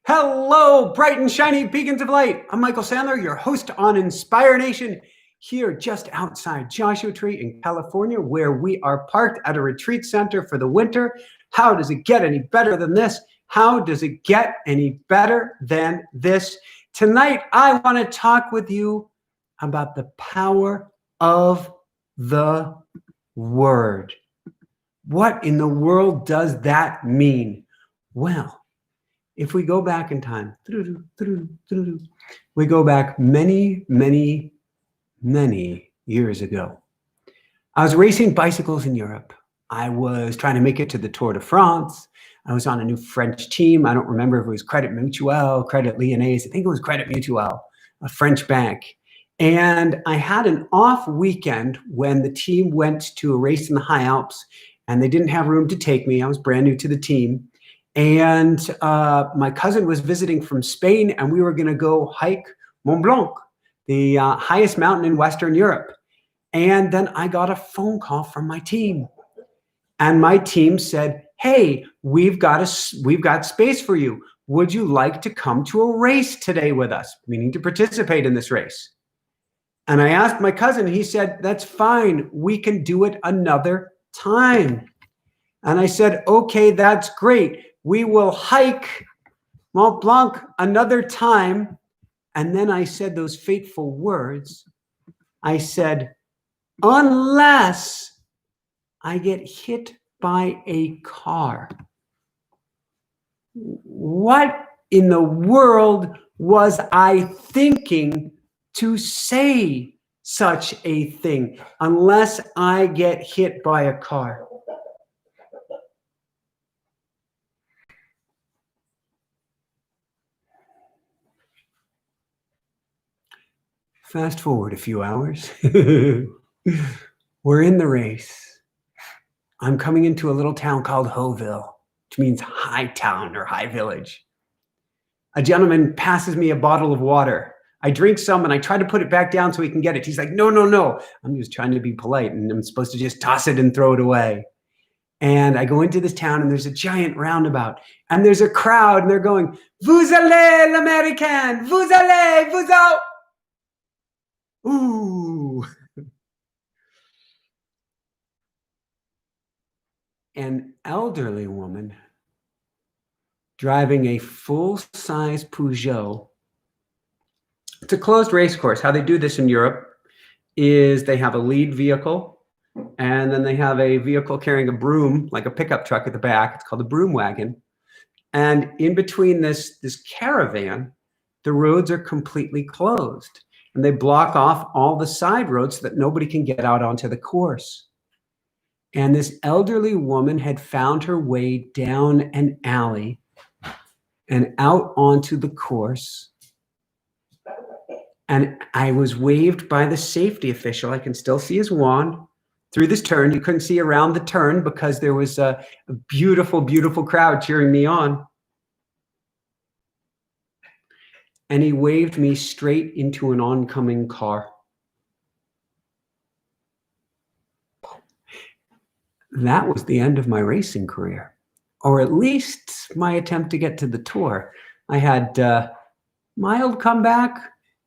Hello, bright and shiny beacons of light. I'm Michael Sandler, your host on Inspire Nation, here just outside Joshua Tree in California, where we are parked at a retreat center for the winter. How does it get any better than this? How does it get any better than this? Tonight, I want to talk with you about the power of the word. What in the world does that mean? Well, if we go back in time, we go back many, many, many years ago. I was racing bicycles in Europe. I was trying to make it to the Tour de France. I was on a new French team. I don't remember if it was Credit Mutuel, Credit Lyonnais. I think it was Credit Mutuel, a French bank. And I had an off weekend when the team went to a race in the high Alps, and they didn't have room to take me. I was brand new to the team. And my cousin was visiting from Spain, and we were going to go hike Mont Blanc, the highest mountain in Western Europe. And then I got a phone call from my team. And my team said, hey, we've got space for you. Would you like to come to a race today with us? Meaning to participate in this race. And I asked my cousin, he said, that's fine. We can do it another time. And I said, okay, that's great. We will hike Mont Blanc another time. And then I said those fateful words. I said, unless I get hit by a car. What in the world was I thinking to say such a thing? Unless I get hit by a car. Fast forward a few hours. We're in the race. I'm coming into a little town called Hauteville, which means high town or high village. A gentleman passes me a bottle of water. I drink some and I try to put it back down so he can get it. He's like, no, no, no. I'm just trying to be polite and I'm supposed to just toss it and throw it away. And I go into this town and there's a giant roundabout and there's a crowd and they're going, vous allez l'Américain, vous allez, vous allez. Ooh. An elderly woman driving a full-size Peugeot. It's a closed race course. How they do this in Europe is they have a lead vehicle and then they have a vehicle carrying a broom, like a pickup truck at the back. It's called a broom wagon. And in between this caravan, the roads are completely closed. And they block off all the side roads so that nobody can get out onto the course. And this elderly woman had found her way down an alley and out onto the course. And I was waved by the safety official. I can still see his wand through this turn. You couldn't see around the turn because there was a beautiful, beautiful crowd cheering me on. And he waved me straight into an oncoming car. That was the end of my racing career, or at least my attempt to get to the Tour. I had mild comeback.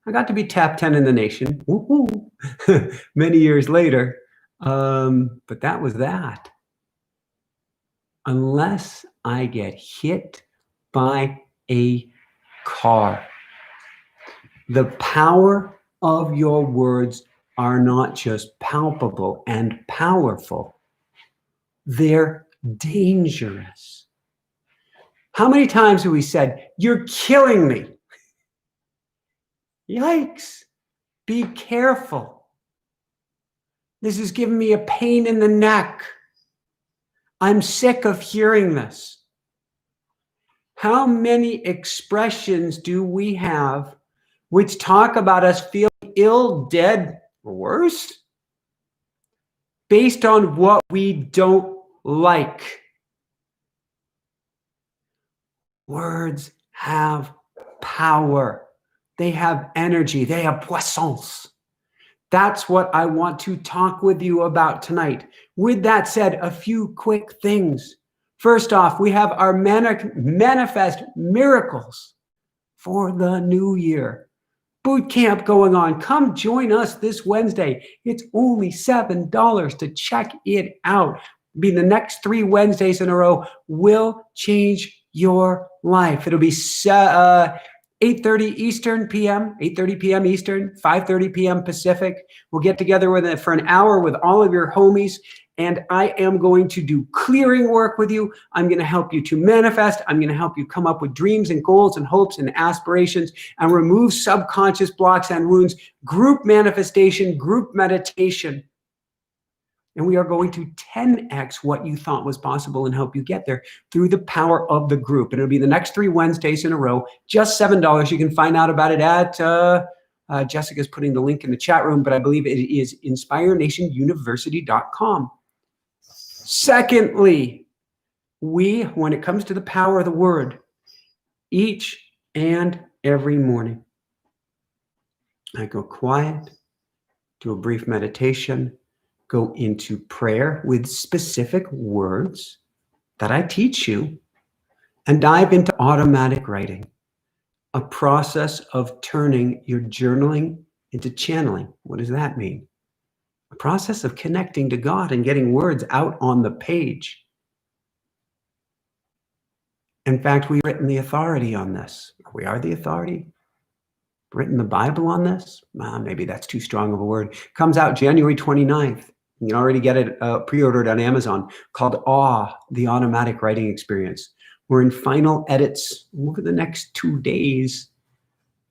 I got to be top 10 in the nation. Woo-hoo. Many years later, but that was that. Unless I get hit by a car. The power of your words are not just palpable and powerful. They're dangerous. How many times have we said, you're killing me? Yikes. Be careful. This is giving me a pain in the neck. I'm sick of hearing this. How many expressions do we have which talk about us feeling ill, dead, or worse, based on what we don't like? Words have power. They have energy. They have puissance. That's what I want to talk with you about tonight. With that said, a few quick things. First off, we have our Manifest Miracles for the new year boot camp going on. Come join us this Wednesday. It's only $7 to check it out. The next 3 Wednesdays in a row will change your life. It'll be 8:30 Eastern PM, 8:30 p.m. Eastern, 5:30 p.m. Pacific. We'll get together for an hour with all of your homies, and I am going to do clearing work with you. I'm going to help you to manifest. I'm going to help you come up with dreams and goals and hopes and aspirations and remove subconscious blocks and wounds, group manifestation, group meditation. And we are going to 10x what you thought was possible and help you get there through the power of the group. And it'll be the next 3 Wednesdays in a row, just $7. You can find out about it at, Jessica's putting the link in the chat room, but I believe it is inspirenationuniversity.com. Secondly, when it comes to the power of the word, each and every morning, I go quiet, do a brief meditation, go into prayer with specific words that I teach you, and dive into automatic writing, a process of turning your journaling into channeling. What does that mean? A process of connecting to God and getting words out on the page. In fact, we've written the authority on this. We are the authority. Written the Bible on this? Maybe that's too strong of a word. Comes out January 29th. You can already get it pre-ordered on Amazon, called Awe, the Automatic Writing Experience. We're in final edits over the next 2 days,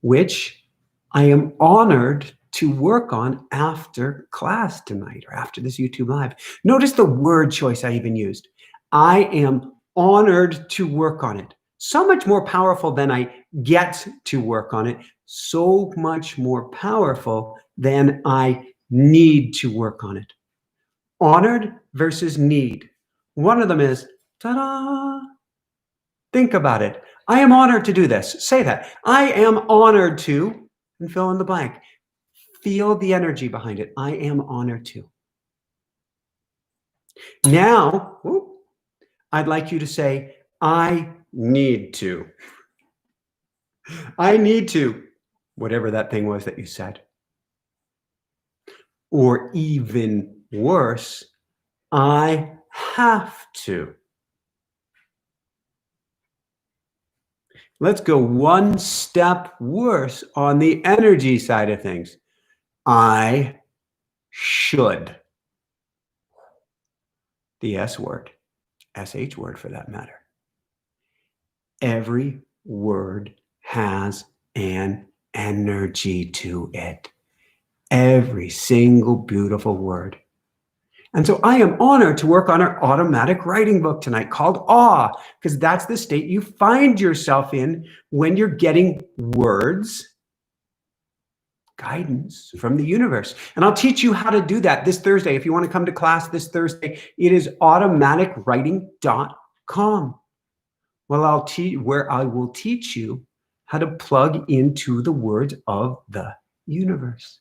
which I am honored to work on after class tonight or after this YouTube Live. Notice the word choice I even used. I am honored to work on it. So much more powerful than I get to work on it. So much more powerful than I need to work on it. Honored versus need. One of them is, ta-da! Think about it. I am honored to do this. Say that. I am honored to, and fill in the blank. Feel the energy behind it. I am honored to. Now, I'd like you to say, I need to. I need to, whatever that thing was that you said. Or even worse, I have to. Let's go one step worse on the energy side of things. I should. The S word, SH word for that matter. Every word has an energy to it. Every single beautiful word. And so I am honored to work on our automatic writing book tonight called Awe, because that's the state you find yourself in when you're getting words, guidance from the universe. And I'll teach you how to do that this Thursday. If you want to come to class this Thursday, it is automaticwriting.com. Well, where I will teach you how to plug into the words of the universe.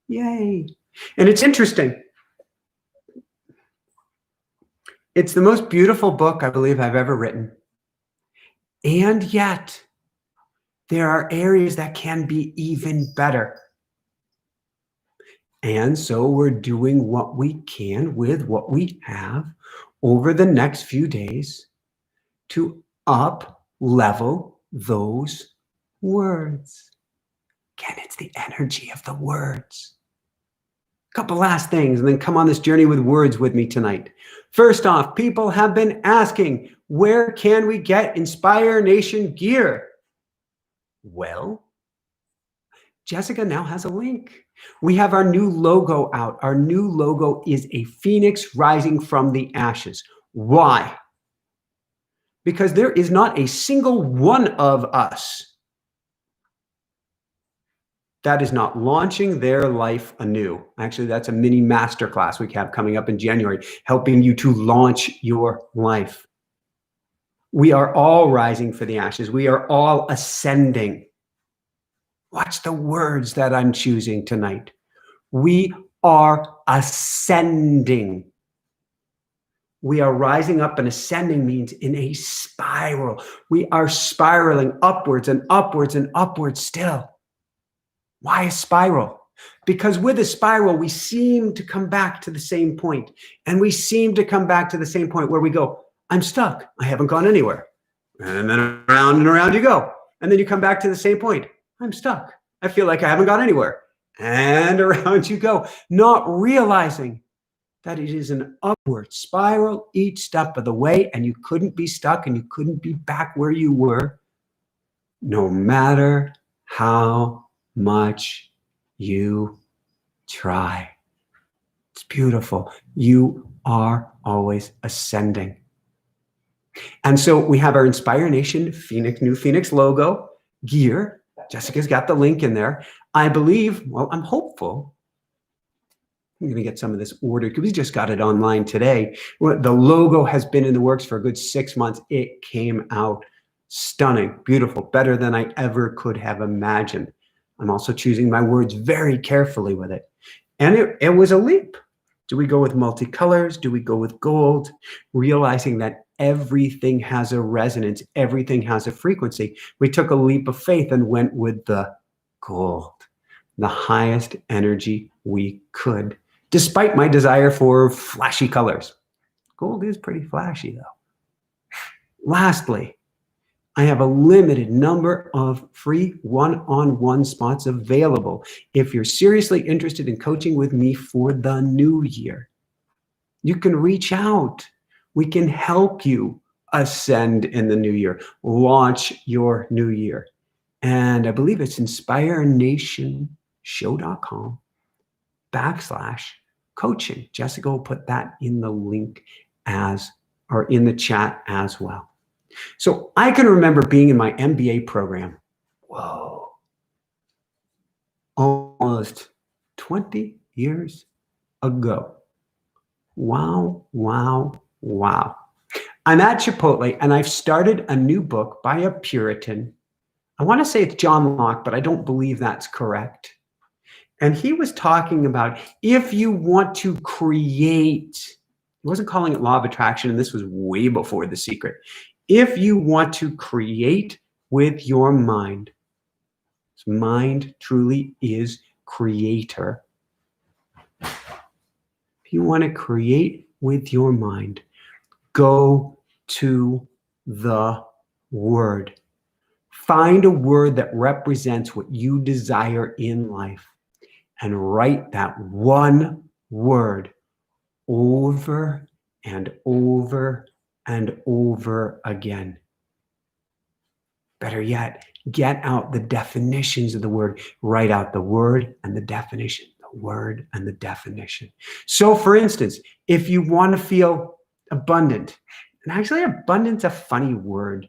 Yay. And it's interesting. It's the most beautiful book I believe I've ever written. And yet, there are areas that can be even better. And so we're doing what we can with what we have over the next few days to up-level those words. Again, it's the energy of the words. Couple last things, and then come on this journey with words with me tonight. First off, people have been asking, where can we get Inspire Nation gear? Well, Jessica now has a link. We have our new logo out. Our new logo is a phoenix rising from the ashes. Why? Because there is not a single one of us that is not launching their life anew. Actually, that's a mini masterclass we have coming up in January, helping you to launch your life. We are all rising for the ashes. We are all ascending. Watch the words that I'm choosing tonight. We are ascending. We are rising up, and ascending means in a spiral. We are spiraling upwards and upwards and upwards still. Why a spiral? Because with a spiral, we seem to come back to the same point. And we seem to come back to the same point where we go, I'm stuck. I haven't gone anywhere. And then around and around you go. And then you come back to the same point. I'm stuck. I feel like I haven't gone anywhere. And around you go, not realizing that it is an upward spiral each step of the way, and you couldn't be stuck and you couldn't be back where you were, no matter how much you try. It's beautiful. You are always ascending. And so we have our Inspire Nation Phoenix, new Phoenix logo, gear. Jessica's got the link in there. I believe, well, I'm hopeful. I'm going to get some of this ordered because we just got it online today. The logo has been in the works for a good 6 months. It came out stunning, beautiful, better than I ever could have imagined. I'm also choosing my words very carefully with it. And it was a leap. Do we go with multicolors? Do we go with gold? Realizing that everything has a resonance, everything has a frequency. We took a leap of faith and went with the gold, the highest energy we could, despite my desire for flashy colors. Gold is pretty flashy though. Lastly, I have a limited number of free one-on-one spots available if you're seriously interested in coaching with me for the new year. You can reach out. We can help you ascend in the new year, launch your new year. And I believe it's inspirenationshow.com/coaching. Jessica will put that in the link or in the chat as well. So I can remember being in my MBA program, almost 20 years ago. Wow, wow, wow. I'm at Chipotle and I've started a new book by a Puritan. I want to say it's John Locke, but I don't believe that's correct. And he was talking about if you want to create, he wasn't calling it law of attraction, and this was way before The Secret. If you want to create with your mind truly is creator. If you want to create with your mind, go to the word. Find a word that represents what you desire in life and write that one word over and over and over again. Better yet, get out the definitions of the word. Write out the word and the definition, the word and the definition. So for instance, if you want to feel abundant, and actually abundance is a funny word.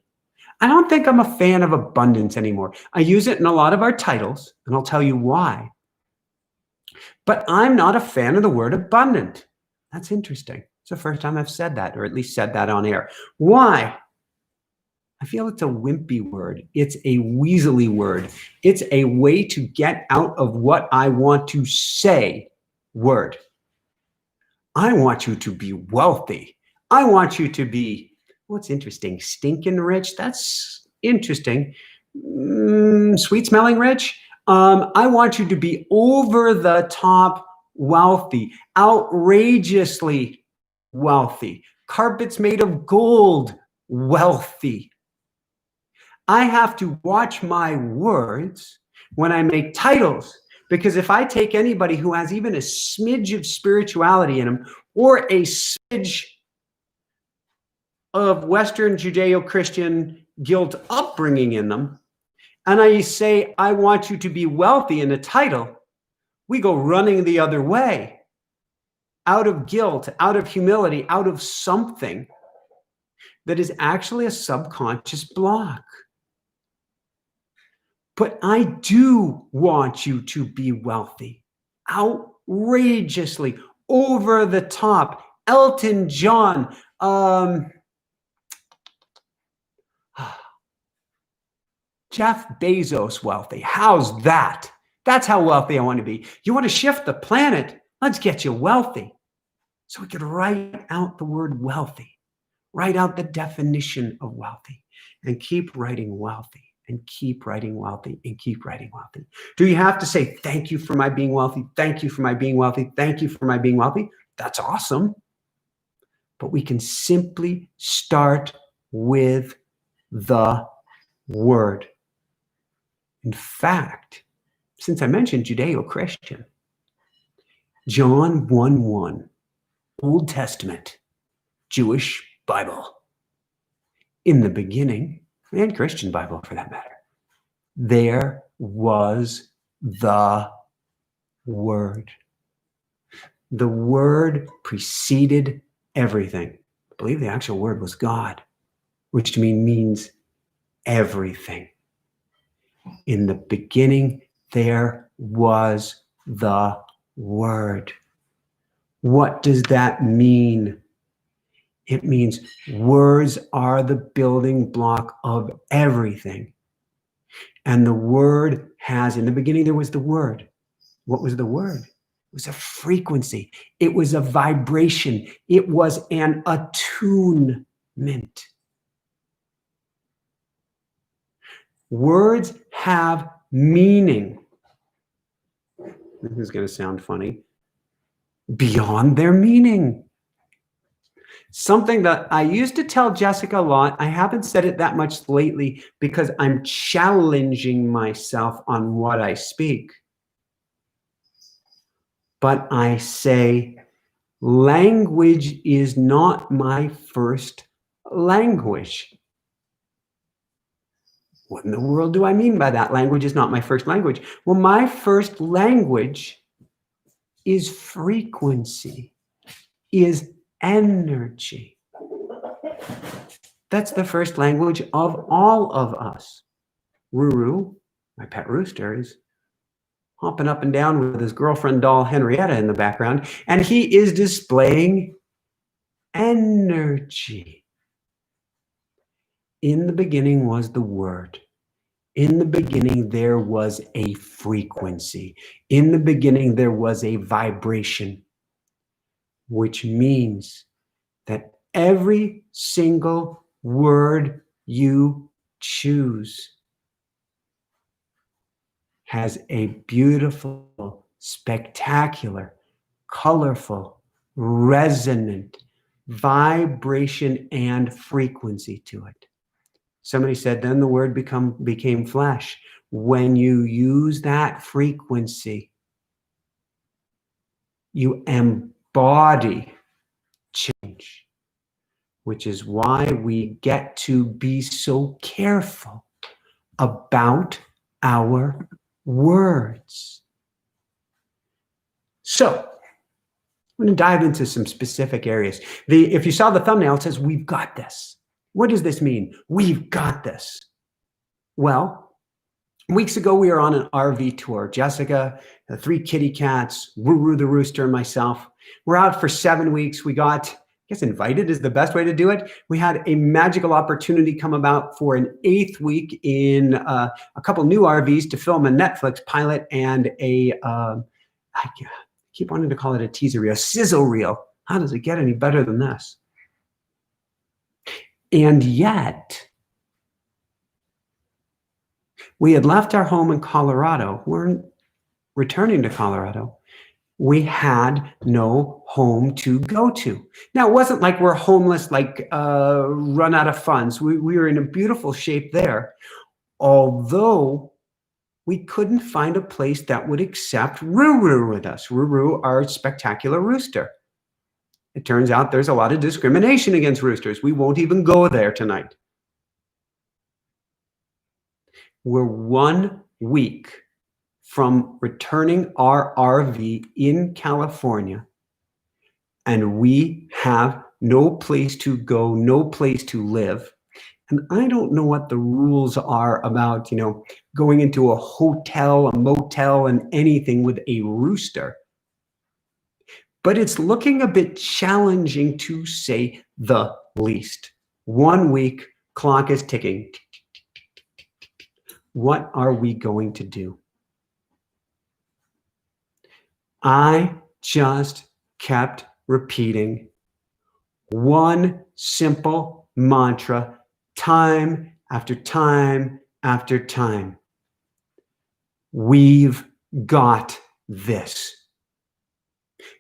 I don't think I'm a fan of abundance anymore. I use it in a lot of our titles, and I'll tell you why. But I'm not a fan of the word abundant. That's interesting. It's the first time I've said that, or at least said that on air. Why? I feel it's a wimpy word. It's a weaselly word. It's a way to get out of what I want to say word. I want you to be wealthy. I want you to be, what's interesting, stinking rich? That's interesting. Sweet smelling rich? I want you to be over the top wealthy, outrageously wealthy, carpets made of gold wealthy. I have to watch my words when I make titles, because if I take anybody who has even a smidge of spirituality in them or a smidge of Western Judeo-Christian guilt upbringing in them, and I say, I want you to be wealthy in a title, we go running the other way, out of guilt, out of humility, out of something that is actually a subconscious block. But I do want you to be wealthy, outrageously, over the top. Elton John, Jeff Bezos wealthy. How's that? That's how wealthy I want to be. You want to shift the planet? Let's get you wealthy. So we could write out the word wealthy, write out the definition of wealthy, and keep writing wealthy, and keep writing wealthy, and keep writing wealthy. Do you have to say, thank you for my being wealthy, thank you for my being wealthy, thank you for my being wealthy? That's awesome. But we can simply start with the word. In fact, since I mentioned Judeo-Christian, John 1:1, Old Testament, Jewish Bible. In the beginning, and Christian Bible for that matter, there was the Word. The Word preceded everything. I believe the actual word was God, which to me means everything. In the beginning, there was the Word. What does that mean? It means words are the building block of everything. And the Word has, in the beginning, there was the Word. What was the Word? It was a frequency. It was a vibration. It was an attunement. Words have meaning. This is going to sound funny. Beyond their meaning. Something that I used to tell Jessica a lot, I haven't said it that much lately because I'm challenging myself on what I speak. But I say, language is not my first language. What in the world do I mean by that? Language is not my first language. Well, my first language is frequency, is energy. That's the first language of all of us. Ruru, my pet rooster, is hopping up and down with his girlfriend doll Henrietta in the background, and he is displaying energy. In the beginning was the Word. In the beginning, there was a frequency. In the beginning, there was a vibration, which means that every single word you choose has a beautiful, spectacular, colorful, resonant vibration and frequency to it. Somebody said, then the word became flesh. When you use that frequency, you embody change, which is why we get to be so careful about our words. So, I'm going to dive into some specific areas. If you saw the thumbnail, it says, we've got this. What does this mean? We've got this. Well, weeks ago, we were on an RV tour. Jessica, the 3 kitty cats, Ruru the rooster, and myself. We're out for 7 weeks. We got, I guess invited is the best way to do it. We had a magical opportunity come about for an 8th week in a couple new RVs to film a Netflix pilot and I keep wanting to call it a teaser reel, a sizzle reel. How does it get any better than this? And yet, we had left our home in Colorado. We're returning to Colorado. We had no home to go to. Now, it wasn't like we're homeless, like run out of funds. We were in a beautiful shape there, although we couldn't find a place that would accept Ruru with us. Ruru, our spectacular rooster. It turns out there's a lot of discrimination against roosters. We won't even go there tonight. We're 1 week from returning our RV in California, and we have no place to go, no place to live. And I don't know what the rules are about, going into a hotel, a motel, and anything with a rooster. But it's looking a bit challenging to say the least. 1 week, clock is ticking. What are we going to do? I just kept repeating one simple mantra time after time after time. We've got this.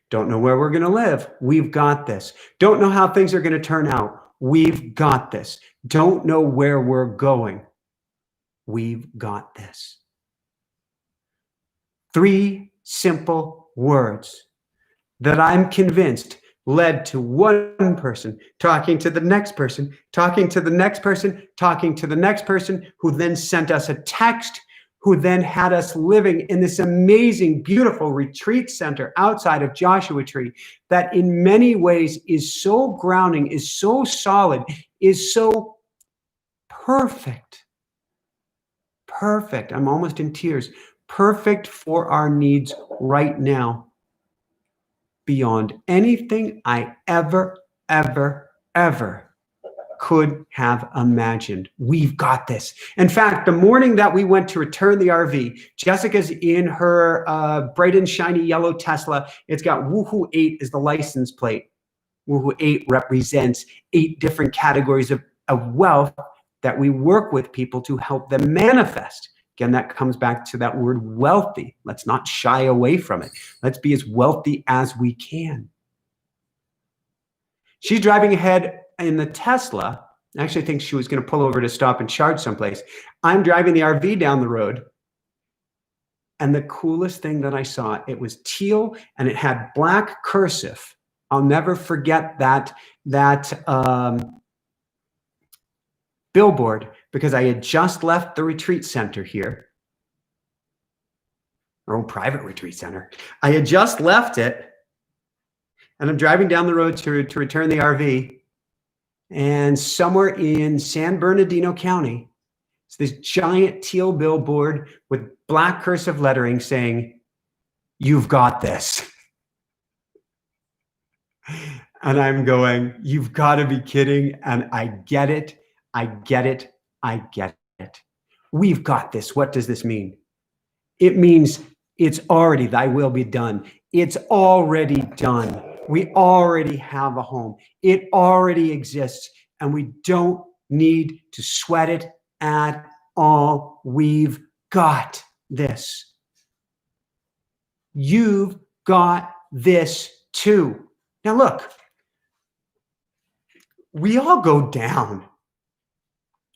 Don't know where we're going to live. We've got this. Don't know how things are going to turn out. We've got this. Don't know where we're going. We've got this. 3 simple words that I'm convinced led to one person talking to the next person, talking to the next person, talking to the next person, who then sent us a text, who then had us living in this amazing, beautiful retreat center outside of Joshua Tree that in many ways is so grounding, is so solid, is so perfect. Perfect. I'm almost in tears. Perfect for our needs right now. Beyond anything I ever could have imagined. We've got this. In fact, the morning that we went to return the RV, Jessica's in her bright and shiny yellow Tesla. It's got Woohoo 8 as the license plate. Woohoo 8 represents 8 different categories of wealth that we work with people to help them manifest. Again, that comes back to that word wealthy. Let's not shy away from it. Let's be as wealthy as we can. She's driving ahead in the Tesla. I actually think she was going to pull over to stop and charge someplace. I'm driving the RV down the road. And the coolest thing that I saw, it was teal and it had black cursive. I'll never forget that billboard, because I had just left the retreat center here, our own private retreat center. I had just left it, and I'm driving down the road to return the RV, and somewhere in San Bernardino County, it's this giant teal billboard with black cursive lettering saying, "You've got this." And I'm going, you've got to be kidding. And I get it. I get it. I get it. We've got this. What does this mean? It means it's already, thy will be done. It's already done. We already have a home. It already exists. And we don't need to sweat it at all. We've got this. You've got this too. Now look, we all go down.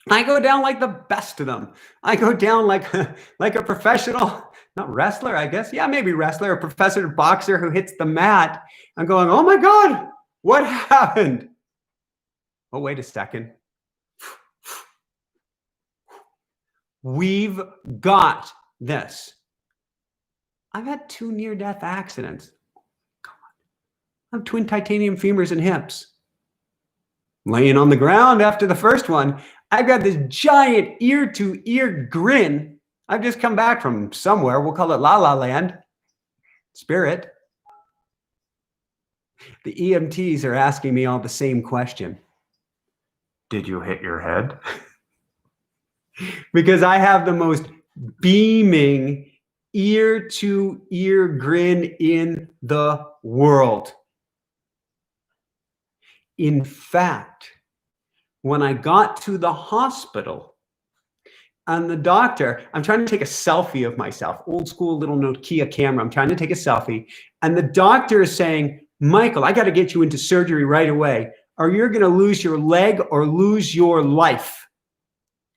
I go down like the best of them. I go down like a professional, not wrestler, I guess. Yeah, maybe wrestler, a professional boxer who hits the mat. I'm going, oh my God, what happened? Oh, wait a second. We've got this. I've had 2 near-death accidents. I have twin titanium femurs and hips. Laying on the ground after the first one, I've got this giant ear-to-ear grin. I've just come back from somewhere. We'll call it La La Land. Spirit. The EMTs are asking me all the same question. Did you hit your head? Because I have the most beaming ear-to-ear grin in the world. In fact, when I got to the hospital and the doctor, I'm trying to take a selfie of myself, old school little Nokia camera. I'm trying to take a selfie. And the doctor is saying, Michael, I got to get you into surgery right away, or you're going to lose your leg or lose your life,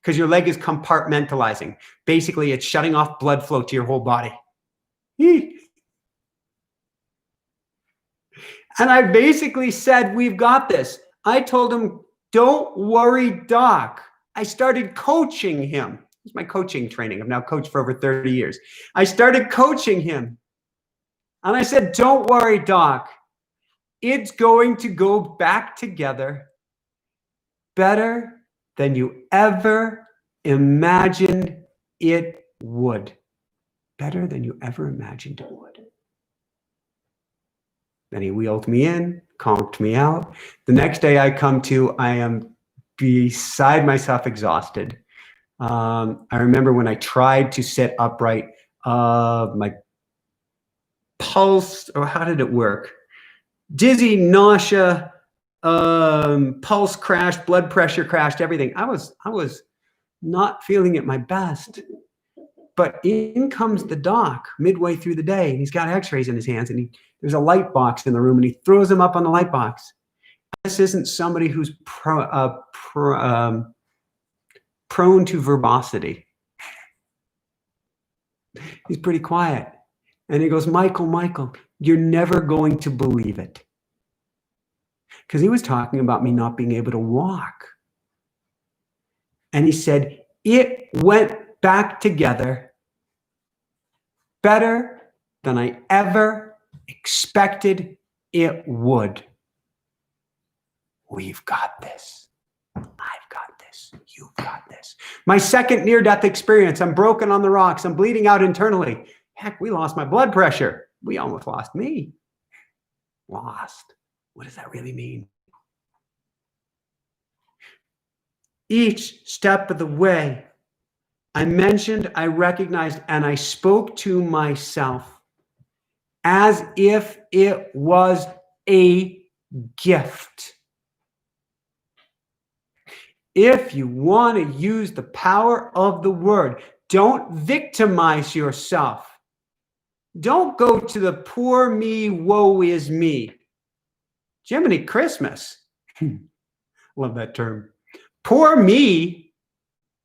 because your leg is compartmentalizing. Basically, it's shutting off blood flow to your whole body. And I basically said, we've got this. I told him, don't worry, doc. I started coaching him. It's my coaching training. I've now coached for over 30 years. I started coaching him. And I said, don't worry, doc. It's going to go back together better than you ever imagined it would. Better than you ever imagined it would. Then he wheeled me in, conked me out. The next day I come to, I am beside myself, exhausted. I remember when I tried to sit upright, my pulse, or how did it work? dizzy, nausea, pulse crashed, blood pressure crashed, everything. I was not feeling at my best. But in comes the doc midway through the day, and he's got x-rays in his hands, and there's a light box in the room, and he throws them up on the light box. This isn't somebody who's prone to verbosity. He's pretty quiet. And he goes, Michael, you're never going to believe it. Because he was talking about me not being able to walk. And he said, it went back together better than I ever expected it would. We've got this. I've got this. You've got this. My second near-death experience. I'm broken on the rocks. I'm bleeding out internally. Heck, we lost my blood pressure. We almost lost me. Lost. What does that really mean? Each step of the way, I mentioned, I recognized, and I spoke to myself as if it was a gift. If you want to use the power of the word, don't victimize yourself. Don't go to the poor me, woe is me. Jiminy Christmas. Love that term. Poor me.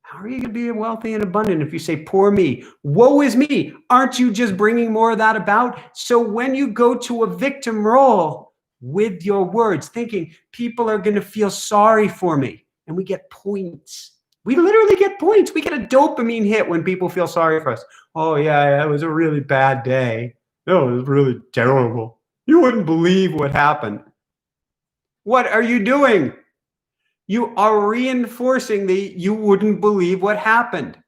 How are you going to be wealthy and abundant if you say poor me? Woe is me. Aren't you just bringing more of that about? So when you go to a victim role with your words, thinking people are going to feel sorry for me, and we get points. We literally get points. We get a dopamine hit when people feel sorry for us. Oh, yeah, it was a really bad day. It was really terrible. You wouldn't believe what happened. What are you doing? You are reinforcing the you wouldn't believe what happened.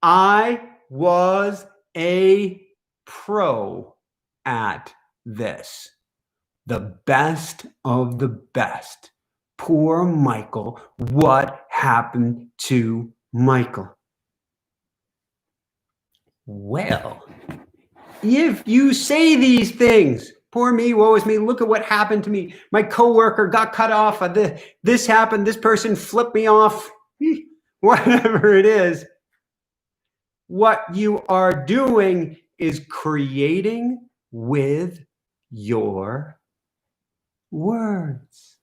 I was a pro at this. The best of the best. Poor Michael. What happened to Michael? Well, if you say these things, poor me, woe is me, look at what happened to me. My coworker got cut off. This happened. This person flipped me off. Whatever it is. What you are doing is creating with your words.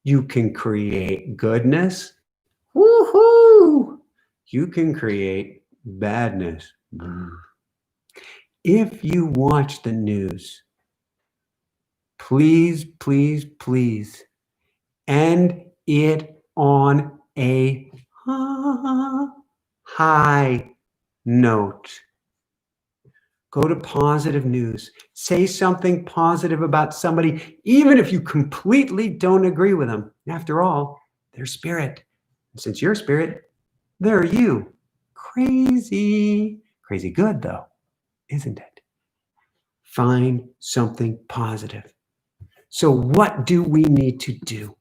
You can create goodness. Woohoo! You can create badness. If you watch the news, please, please, please end it on a high note. Go to positive news. Say something positive about somebody, even if you completely don't agree with them. After all, they're spirit. And since you're spirit, they're you. Crazy. Crazy good, though, isn't it? Find something positive. So what do we need to do?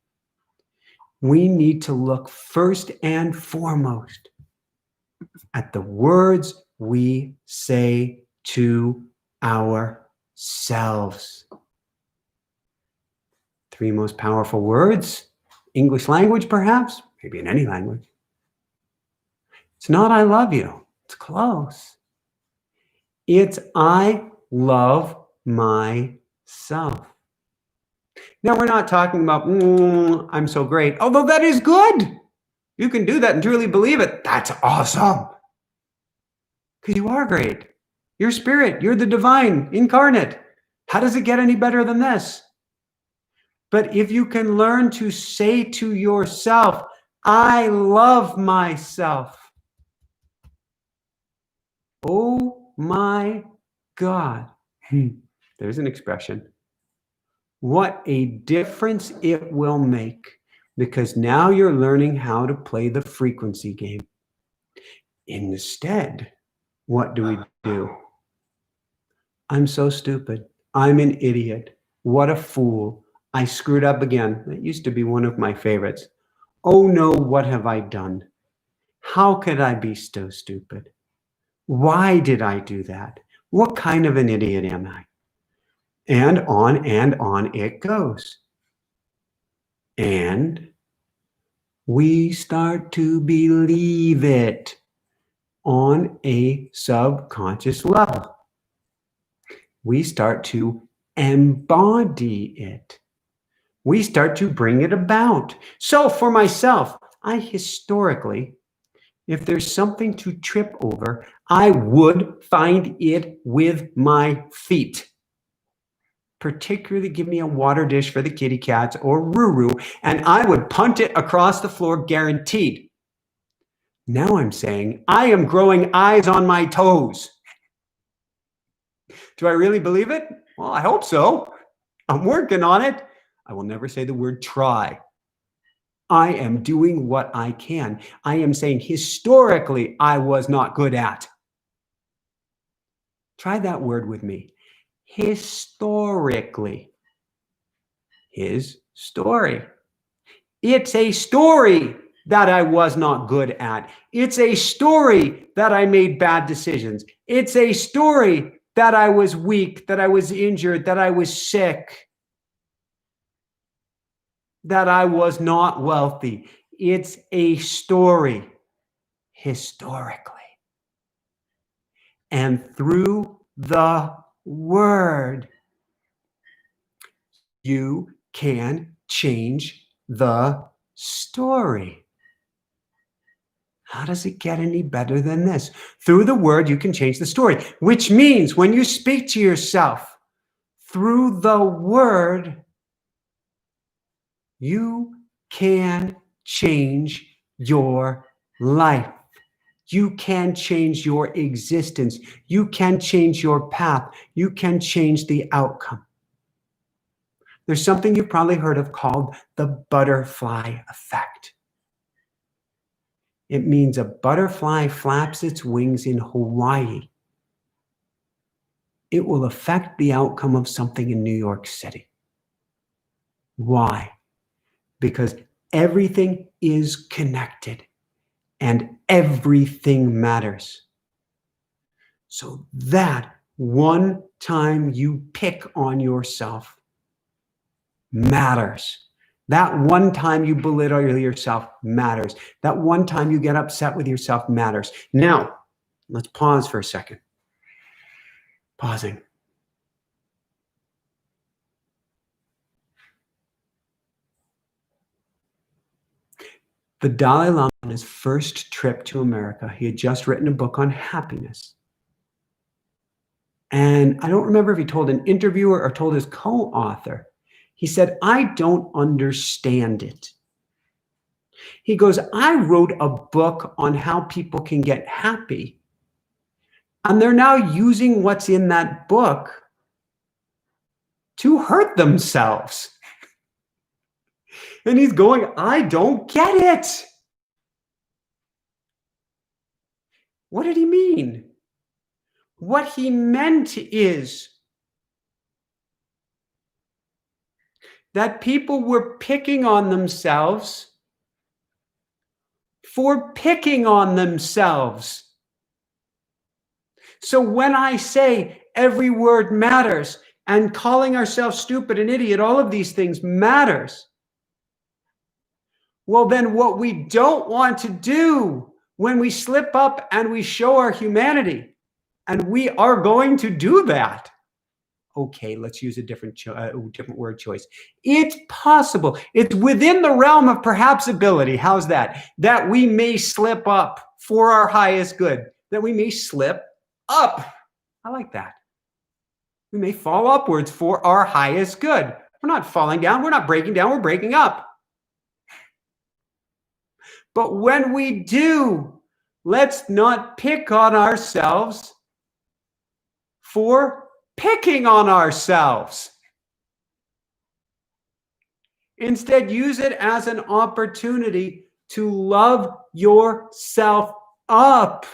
We need to look first and foremost at the words we say to ourselves. 3 most powerful words, English language perhaps, maybe in any language. It's not I love you, it's close. It's I love myself. Now we're not talking about, I'm so great, although that is good. You can do that and truly believe it. That's awesome. Because you are great. You're spirit. You're the divine incarnate. How does it get any better than this? But if you can learn to say to yourself, I love myself. Oh my God. There's an expression. What a difference it will make, because now you're learning how to play the frequency game. Instead, what do we do? I'm so stupid. I'm an idiot. What a fool. I screwed up again. That used to be one of my favorites. Oh no, what have I done? How could I be so stupid? Why did I do that? What kind of an idiot am I? and on it goes. And we start to believe it on a subconscious level. We start to embody it. We start to bring it about. So for myself, I historically, if there's something to trip over, I would find it with my feet. Particularly give me a water dish for the kitty cats or Ruru, and I would punt it across the floor guaranteed. Now I'm saying I am growing eyes on my toes. Do I really believe it? Well, I hope so. I'm working on it. I will never say the word try. I am doing what I can. I am saying historically I was not good at. Try that word with me. Historically. His story. It's a story that I was not good at. It's a story that I made bad decisions. It's a story that I was weak, that I was injured, that I was sick, that I was not wealthy. It's a story historically. And through the word, you can change the story. How does it get any better than this? Through the word, you can change the story, which means when you speak to yourself through the word, you can change your life. You can change your existence. You can change your path. You can change the outcome. There's something you've probably heard of called the butterfly effect. It means a butterfly flaps its wings in Hawaii. It will affect the outcome of something in New York City. Why? Because everything is connected and everything matters. So that one time you pick on yourself matters. That one time you belittle yourself matters. That one time you get upset with yourself matters. Now, let's pause for a second. Pausing. The Dalai Lama, on his first trip to America, he had just written a book on happiness. And I don't remember if he told an interviewer or told his co-author. He said, I don't understand it. He goes, I wrote a book on how people can get happy. And they're now using what's in that book to hurt themselves. And he's going, I don't get it. What did he mean? What he meant is that people were picking on themselves for picking on themselves. So when I say every word matters and calling ourselves stupid and idiot, all of these things matters. Well, then what we don't want to do when we slip up and we show our humanity, and we are going to do that. Okay, let's use a different word choice. It's possible. It's within the realm of perhaps ability. How's that? That we may slip up for our highest good. That we may slip up. I like that. We may fall upwards for our highest good. We're not falling down. We're not breaking down. We're breaking up. But when we do, let's not pick on ourselves for picking on ourselves. Instead, use it as an opportunity to love yourself up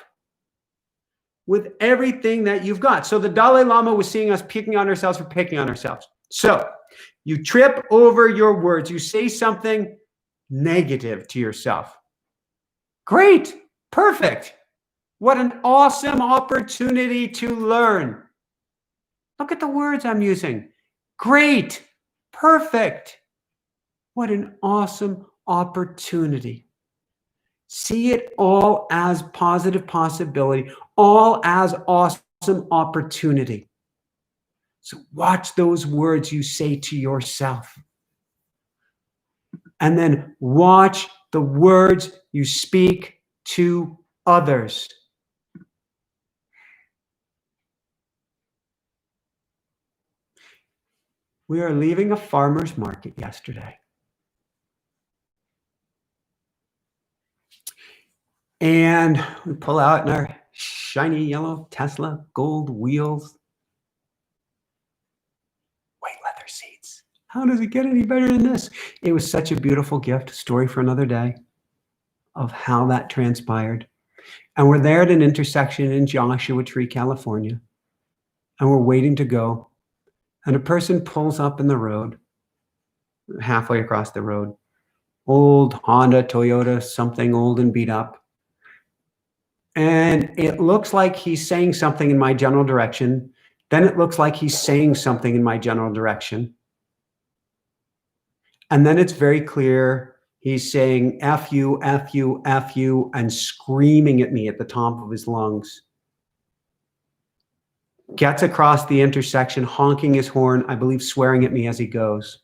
with everything that you've got. So the Dalai Lama was seeing us picking on ourselves for picking on ourselves. So you trip over your words. You say something negative to yourself. Great. Perfect. What an awesome opportunity to learn. Look at the words I'm using. Great. Perfect. What an awesome opportunity. See it all as positive possibility, all as awesome opportunity. So watch those words you say to yourself. And then watch the words you speak to others. We are leaving a farmer's market yesterday. And we pull out in our shiny yellow Tesla gold wheels, white leather seats. How does it get any better than this? It was such a beautiful gift, story for another day, of how that transpired. And we're there at an intersection in Joshua Tree, California, and we're waiting to go. And a person pulls up in the road, halfway across the road, old Honda, Toyota, something old and beat up. And it looks like he's saying something in my general direction. Then it looks like he's saying something in my general direction. And then it's very clear he's saying F you, F you, F you, and screaming at me at the top of his lungs. Gets across the intersection, honking his horn, I believe swearing at me as he goes.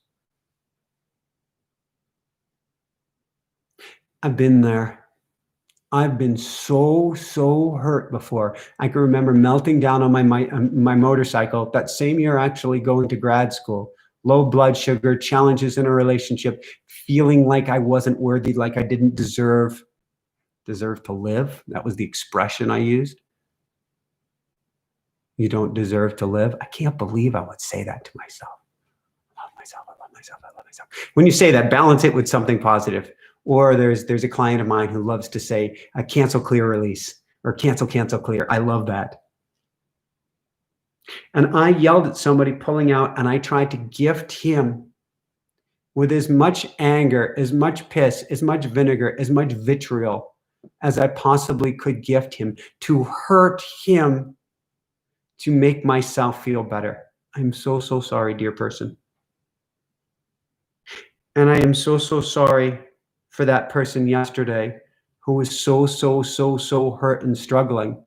I've been there. I've been so hurt before. I can remember melting down on my motorcycle that same year, actually going to grad school. Low blood sugar, challenges in a relationship, feeling like I wasn't worthy, like I didn't deserve to live. That was the expression I used. You don't deserve to live. I can't believe I would say that to myself. I love myself, I love myself, I love myself. When you say that, balance it with something positive. Or there's a client of mine who loves to say, cancel, clear, release, or cancel, clear. I love that. And I yelled at somebody pulling out, and I tried to gift him with as much anger, as much piss, as much vinegar, as much vitriol as I possibly could gift him, to hurt him, to make myself feel better. I'm so sorry, dear person. And I am so sorry for that person yesterday who was so hurt and struggling,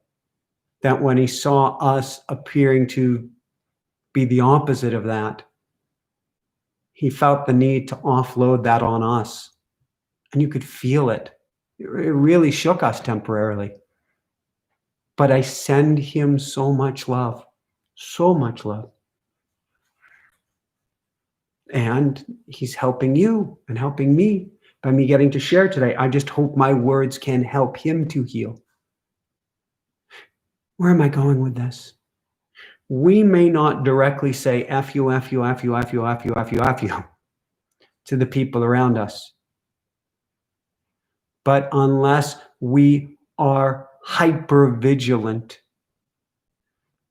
that when he saw us appearing to be the opposite of that, he felt the need to offload that on us. And you could feel it. It really shook us temporarily. But I send him so much love, so much love. And he's helping you and helping me by me getting to share today. I just hope my words can help him to heal. Where am I going with this? We may not directly say F you, F you, F you, F you, F you, F you, F you to the people around us. But unless we are hyper-vigilant,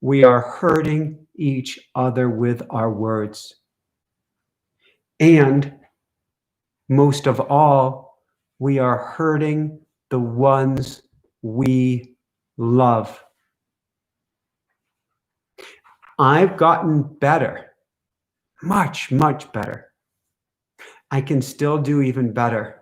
we are hurting each other with our words. And most of all, we are hurting the ones we love. I've gotten better, much better. I can still do even better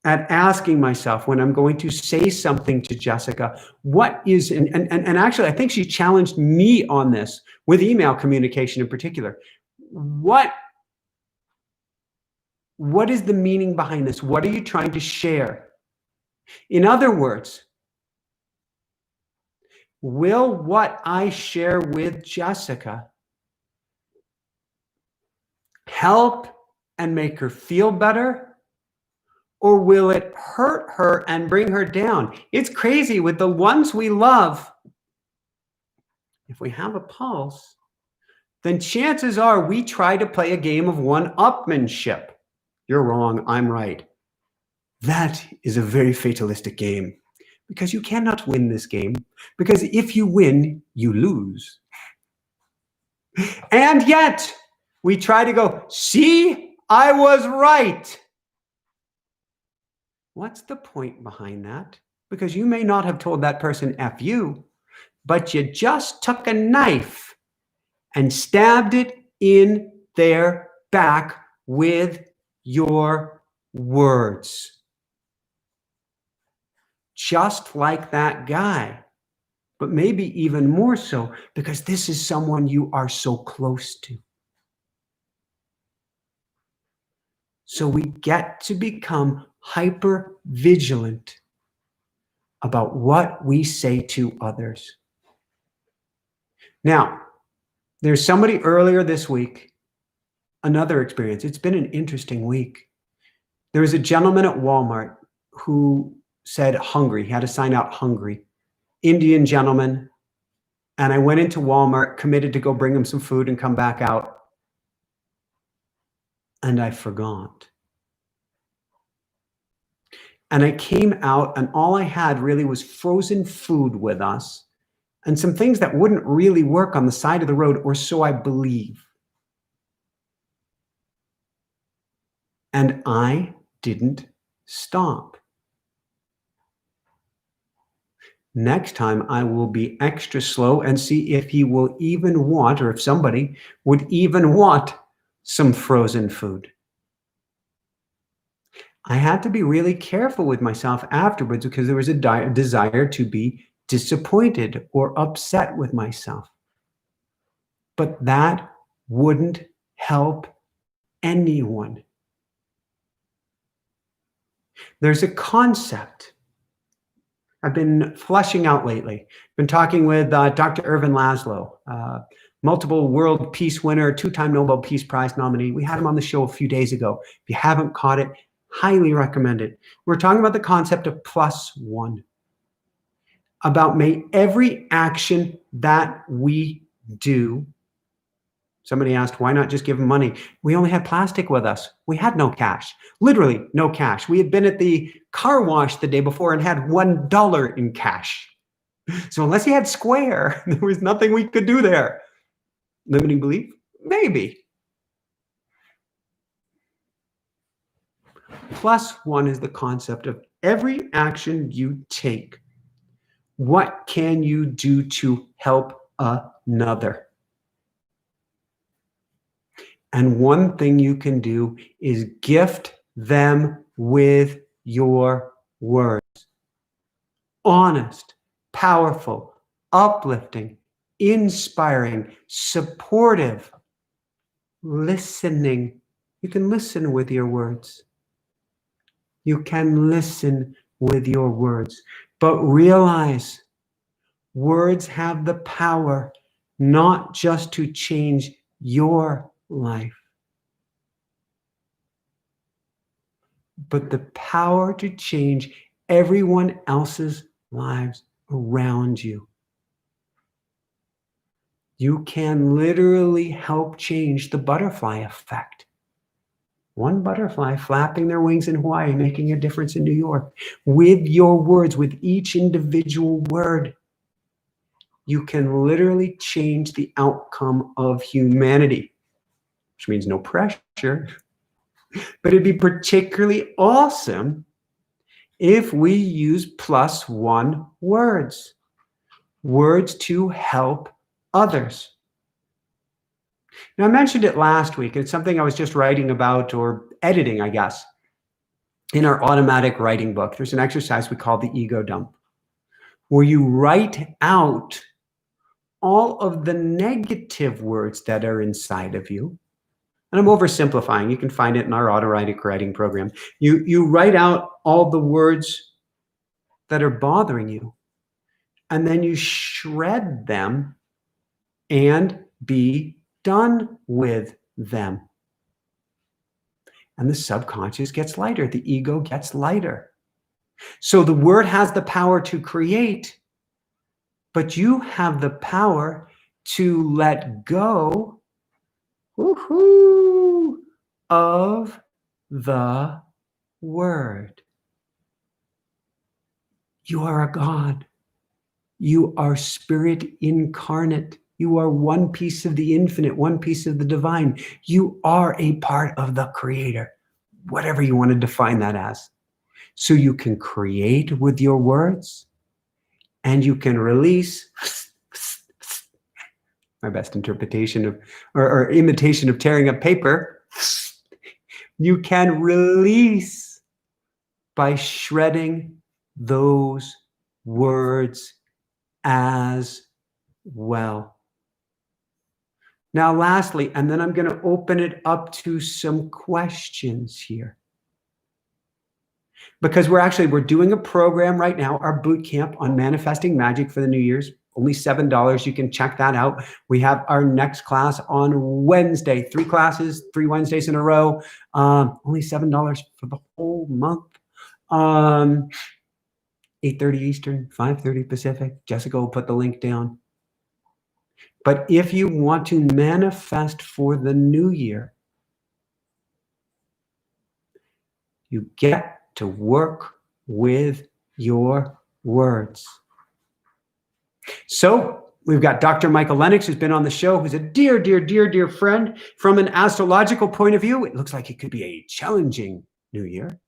at asking myself when I'm going to say something to Jessica, what is, and actually I think she challenged me on this with email communication in particular. What is the meaning behind this? What are you trying to share? In other words, will what I share with Jessica help and make her feel better? Or will it hurt her and bring her down? It's crazy with the ones we love. If we have a pulse, then chances are we try to play a game of one-upmanship. You're wrong, I'm right. That is a very fatalistic game, because you cannot win this game, because if you win, you lose. And yet, we try to go, see, I was right. What's the point behind that? Because you may not have told that person F you, but you just took a knife and stabbed it in their back with your words. Just like that guy, but maybe even more so, because this is someone you are so close to. So we get to become hyper vigilant about what we say to others. Now, there's somebody earlier this week, another experience. It's been an interesting week. There was a gentleman at Walmart who said hungry. He had to sign out hungry. Indian gentleman. And I went into Walmart, committed to go bring him some food and come back out. And I forgot. And I came out and all I had really was frozen food with us and some things that wouldn't really work on the side of the road, or so I believe. And I didn't stop. Next time I will be extra slow and see if he will even want, or if somebody would even want, some frozen food. I had to be really careful with myself afterwards because there was a desire to be disappointed or upset with myself. But that wouldn't help anyone. There's a concept I've been fleshing out lately. I've been talking with Dr. Irvin Laszlo, multiple world peace winner, 2-time Nobel Peace Prize nominee. We had him on the show a few days ago. If you haven't caught it, highly recommend it. We're talking about the concept of +1, about may every action that we do. Somebody asked, why not just give them money? We only had plastic with us. We had no cash, literally no cash. We had been at the car wash the day before and had $1 in cash. So unless you had square, there was nothing we could do there. Limiting belief? Maybe. +1 is the concept of every action you take. What can you do to help another? And one thing you can do is gift them with your words. Honest, powerful, uplifting, inspiring, supportive, listening. You can listen with your words. You can listen with your words. But realize words have the power not just to change your life, but the power to change everyone else's lives around you. You can literally help change the butterfly effect. One butterfly flapping their wings in Hawaii, making a difference in New York. With your words, with each individual word, you can literally change the outcome of humanity, which means no pressure. But it'd be particularly awesome if we use +1 words. Words to help others. Now, I mentioned it last week. It's something I was just writing about, or editing, I guess, in our automatic writing book. There's an exercise we call the ego dump, where you write out all of the negative words that are inside of you. And I'm oversimplifying. You can find it in our automatic writing program. You write out all the words that are bothering you, and then you shred them and be done with them. And the subconscious gets lighter. The ego gets lighter. So the word has the power to create, but you have the power to let go of the word. You are a God. You are spirit incarnate. You are one piece of the infinite, one piece of the divine. You are a part of the creator, whatever you want to define that as. So you can create with your words, and you can release, my best interpretation of, or imitation of tearing up paper, you can release by shredding those words as well. Now, lastly, and then I'm going to open it up to some questions here. Because we're doing a program right now, our boot camp on manifesting magic for the New Year's, only $7. You can check that out. We have our next class on Wednesday, 3 classes, 3 Wednesdays in a row, only $7 for the whole month. 8:30 Eastern, 5:30 Pacific. Jessica will put the link down. But if you want to manifest for the new year, you get to work with your words. So we've got Dr. Michael Lennox, who's been on the show, who's a dear, dear, dear, dear friend. From an astrological point of view, it looks like it could be a challenging new year.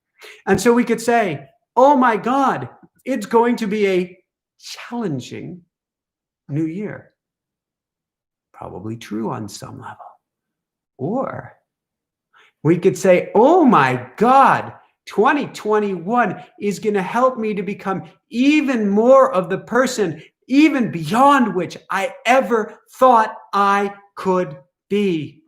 And so we could say, oh my God, it's going to be a challenging new year. Probably true on some level. Or we could say, oh my God, 2021 is going to help me to become even more of the person, even beyond which I ever thought I could be.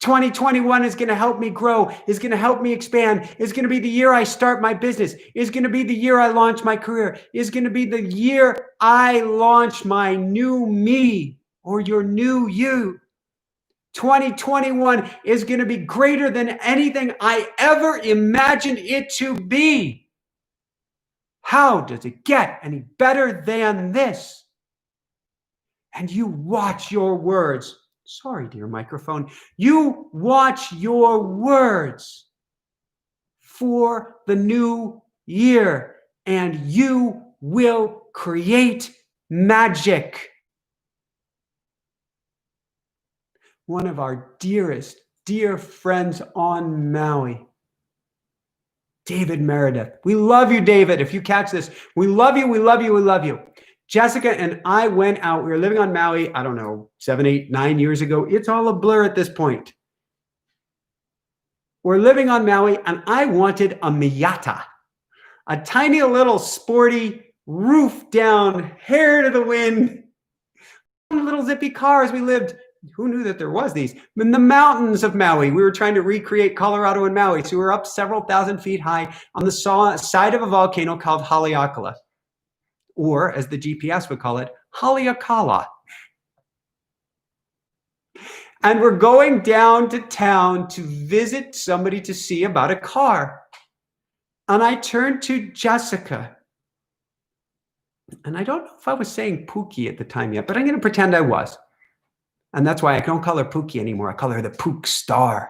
2021 is going to help me grow, is going to help me expand, is going to be the year I start my business, is going to be the year I launch my career, is going to be the year I launch my new me or your new you. 2021 is going to be greater than anything I ever imagined it to be. How does it get any better than this? And you watch your words. Sorry, dear microphone. You watch your words for the new year, and you will create magic. One of our dearest, dear friends on Maui, David Meredith. We love you, David. If you catch this, we love you, we love you, we love you. Jessica and I went out. We were living on Maui, I don't know, 7, 8, 9 years ago. It's all a blur at this point. We're living on Maui, and I wanted a miyata, a tiny little sporty roof down, hair to the wind, little zippy car as we lived. Who knew that there was these? In the mountains of Maui. We were trying to recreate Colorado and Maui. So we were up several thousand feet high on the side of a volcano called Haleakala, or as the GPS would call it, Haleakala. And we're going down to town to visit somebody to see about a car. And I turned to Jessica. And I don't know if I was saying Pookie at the time yet, but I'm going to pretend I was. And that's why I don't call her Pookie anymore. I call her the Pook Star.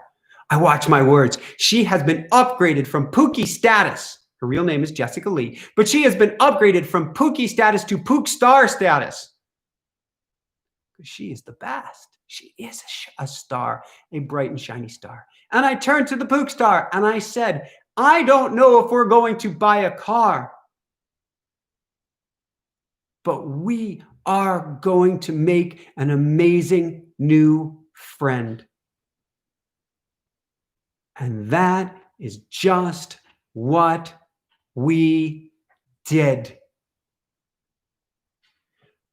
I watch my words. She has been upgraded from Pookie status. Her real name is Jessica Lee, but she has been upgraded from Pookie status to Pook Star status. Because she is the best. She is a star, a bright and shiny star. And I turned to the Pook Star and I said, I don't know if we're going to buy a car, but we are going to make an amazing new friend. And that is just what we did.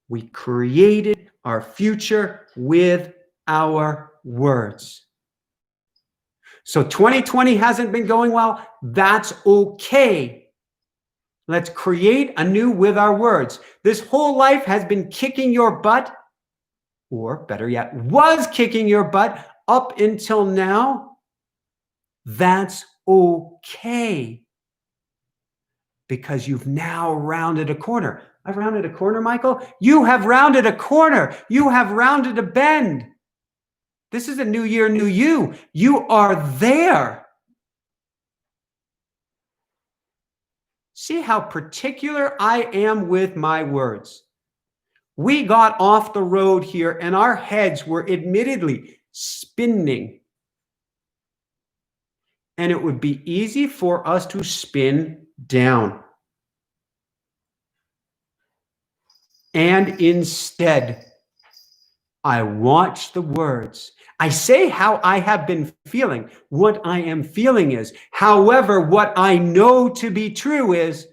We created our future with our words. So 2020 hasn't been going well. That's okay. Let's create anew with our words. This whole life has been kicking your butt, or better yet, was kicking your butt up until now. That's okay. Because you've now rounded a corner. I've rounded a corner, Michael. You have rounded a corner. You have rounded a bend. This is a new year, new you. You are there. See how particular I am with my words. We got off the road here and our heads were admittedly spinning. And it would be easy for us to spin down. And instead, I watch the words. I say how I have been feeling. What I am feeling is. However, what I know to be true is.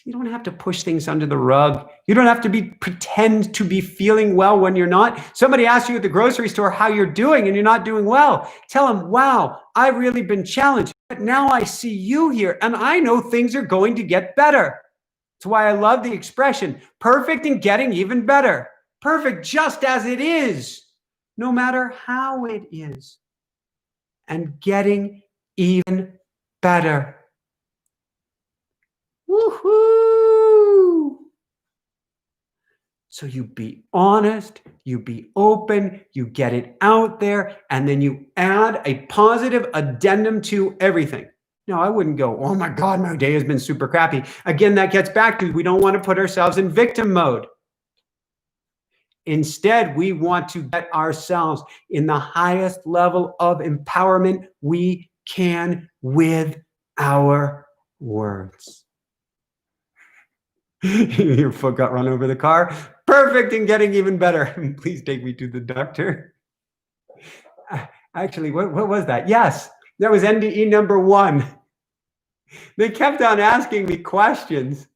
You don't have to push things under the rug. You don't have to pretend to be feeling well when you're not. Somebody asks you at the grocery store how you're doing and you're not doing well. Tell them, wow, I've really been challenged. But now I see you here and I know things are going to get better. That's why I love the expression, perfect and getting even better. Perfect just as it is, no matter how it is. And getting even better. Woohoo! So you be honest, you be open, you get it out there, and then you add a positive addendum to everything. No, I wouldn't go, oh my God, my day has been super crappy. Again, that gets back to we don't want to put ourselves in victim mode. Instead, we want to get ourselves in the highest level of empowerment we can with our words. Your foot got run over the car. Perfect and getting even better. Please take me to the doctor. Actually, what was that? Yes, that was NDE number 1. They kept on asking me questions.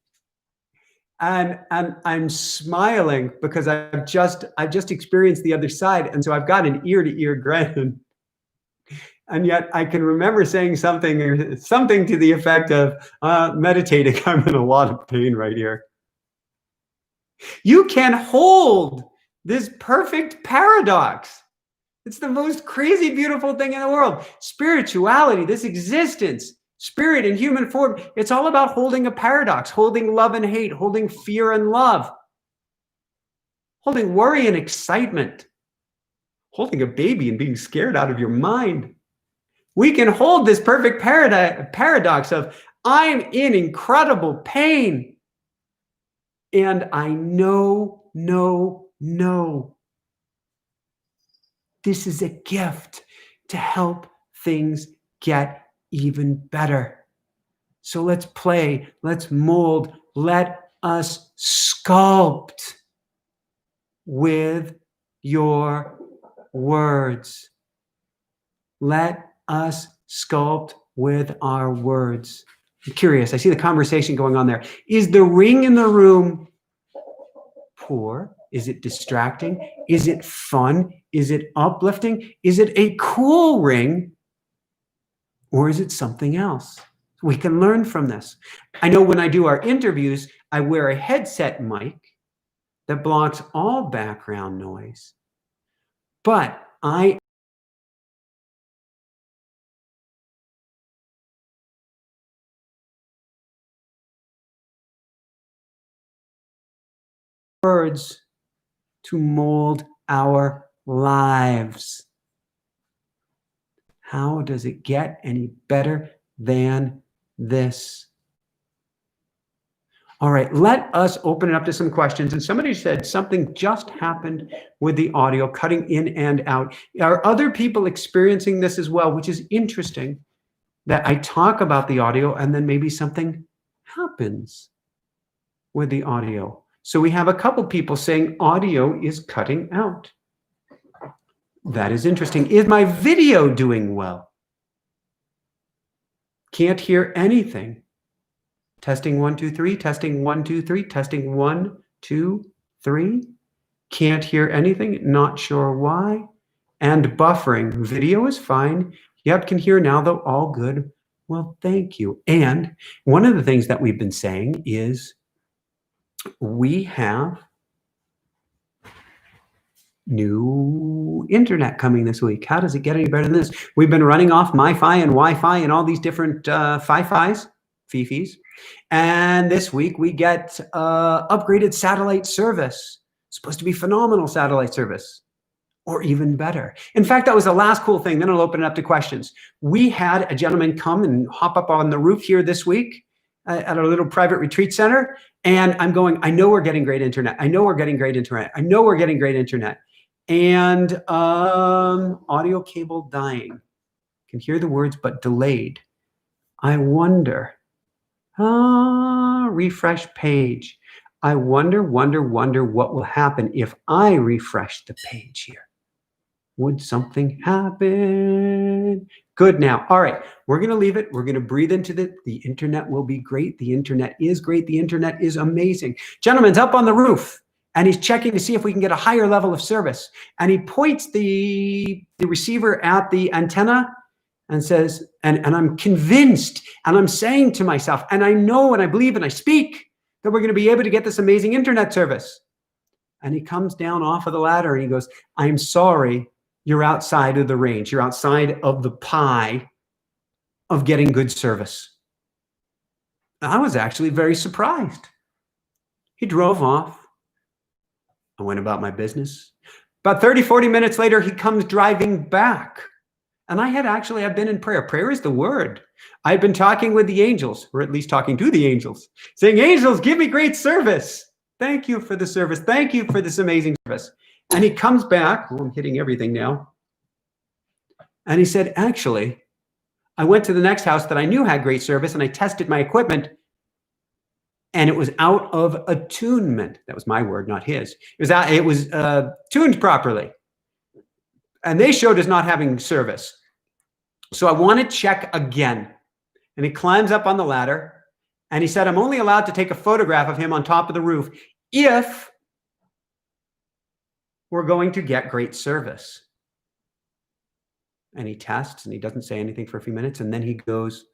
And I'm smiling because I've just experienced the other side. And so I've got an ear-to-ear grin. And yet I can remember saying something to the effect of, meditating, I'm in a lot of pain right here. You can hold this perfect paradox. It's the most crazy, beautiful thing in the world. Spirituality, this existence, spirit in human form, it's all about holding a paradox, holding love and hate, holding fear and love, holding worry and excitement, holding a baby and being scared out of your mind. We can hold this perfect paradox of I'm in incredible pain and I know. This is a gift to help things get even better. So let's play, let's mold, let us sculpt with your words. Let us sculpt with our words. I'm curious, I see the conversation going on there. Is the ring in the room poor? Is it distracting? Is it fun? Is it uplifting? Is it a cool ring? Or is it something else? We can learn from this. I know when I do our interviews, I wear a headset mic that blocks all background noise. But words to mold our lives. How does it get any better than this? All right, let us open it up to some questions. And somebody said something just happened with the audio, cutting in and out. Are other people experiencing this as well? Which is interesting that I talk about the audio and then maybe something happens with the audio. So we have a couple people saying audio is cutting out. That is interesting. Is my video doing well? Can't hear anything. Testing 1, 2, 3. Testing 1, 2, 3. Testing 1, 2, 3. Can't hear anything. Not sure why. And buffering. Video is fine. Yep, can hear now though. All good. Well, thank you. And one of the things that we've been saying is we have new internet coming this week. How does it get any better than this? We've been running off MiFi and Wi-Fi and all these different Fifis. And this week we get upgraded satellite service. It's supposed to be phenomenal satellite service, or even better. In fact, that was the last cool thing. Then I'll open it up to questions. We had a gentleman come and hop up on the roof here this week at our little private retreat center. And I'm going, I know we're getting great internet. I know we're getting great internet. I know we're getting great internet. And audio cable dying. Can hear the words, but delayed. I wonder. Refresh page. I wonder what will happen if I refresh the page here. Would something happen? Good now. All right, we're going to leave it. We're going to breathe into the internet will be great. The internet is great. The internet is amazing. Gentleman's up on the roof, and he's checking to see if we can get a higher level of service. And he points the receiver at the antenna and says, and I'm convinced, and I'm saying to myself, and I know and I believe and I speak that we're going to be able to get this amazing internet service. And he comes down off of the ladder and he goes, I'm sorry, you're outside of the range. You're outside of the pie of getting good service. I was actually very surprised. He drove off. I went about my business. About 30, 40 minutes later, he comes driving back. And I've been in prayer. Prayer is the word. I've been talking with the angels, or at least talking to the angels, saying, angels, give me great service. Thank you for the service. Thank you for this amazing service. And he comes back. Oh, I'm hitting everything now. And he said, actually, I went to the next house that I knew had great service and I tested my equipment and it was out of attunement. That was my word, not his. It was tuned properly. And they showed us not having service. So I want to check again. And he climbs up on the ladder and he said, I'm only allowed to take a photograph of him on top of the roof if we're going to get great service. And he tests and he doesn't say anything for a few minutes. And then he goes,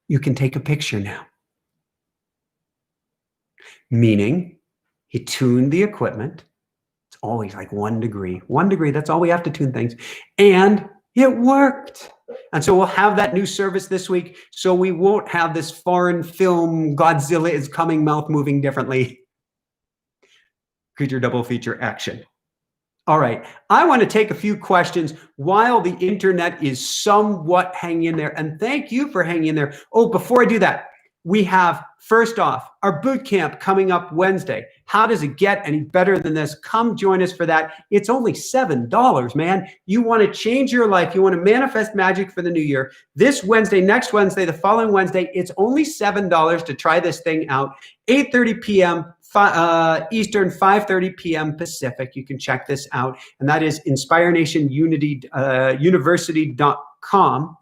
you can take a picture now. Meaning he tuned the equipment. It's always like 1 degree. 1 degree, that's all we have to tune things. And it worked. And so we'll have that new service this week. So we won't have this foreign film, Godzilla is coming, mouth moving differently. Creature double feature action. All right, I want to take a few questions while the internet is somewhat hanging in there. And thank you for hanging in there. Oh, before I do that, we have, first off, our boot camp coming up Wednesday. How does it get any better than this? Come join us for that. It's only $7, man. You want to change your life. You want to manifest magic for the new year. This Wednesday, next Wednesday, the following Wednesday, it's only $7 to try this thing out. 8:30 p.m. Eastern, 5:30 p.m. Pacific. You can check this out. And that is InspireNationUniversity.com.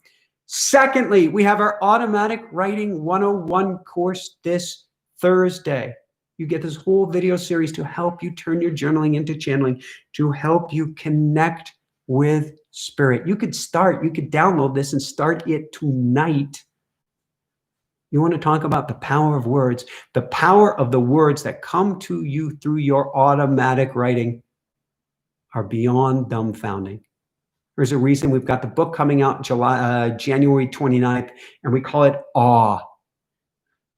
Secondly, we have our Automatic Writing 101 course this Thursday. You get this whole video series to help you turn your journaling into channeling, to help you connect with spirit. You could download this and start it tonight. You want to talk about the power of words, the power of the words that come to you through your automatic writing are beyond dumbfounding. There's a reason we've got the book coming out January 29th, and we call it Awe.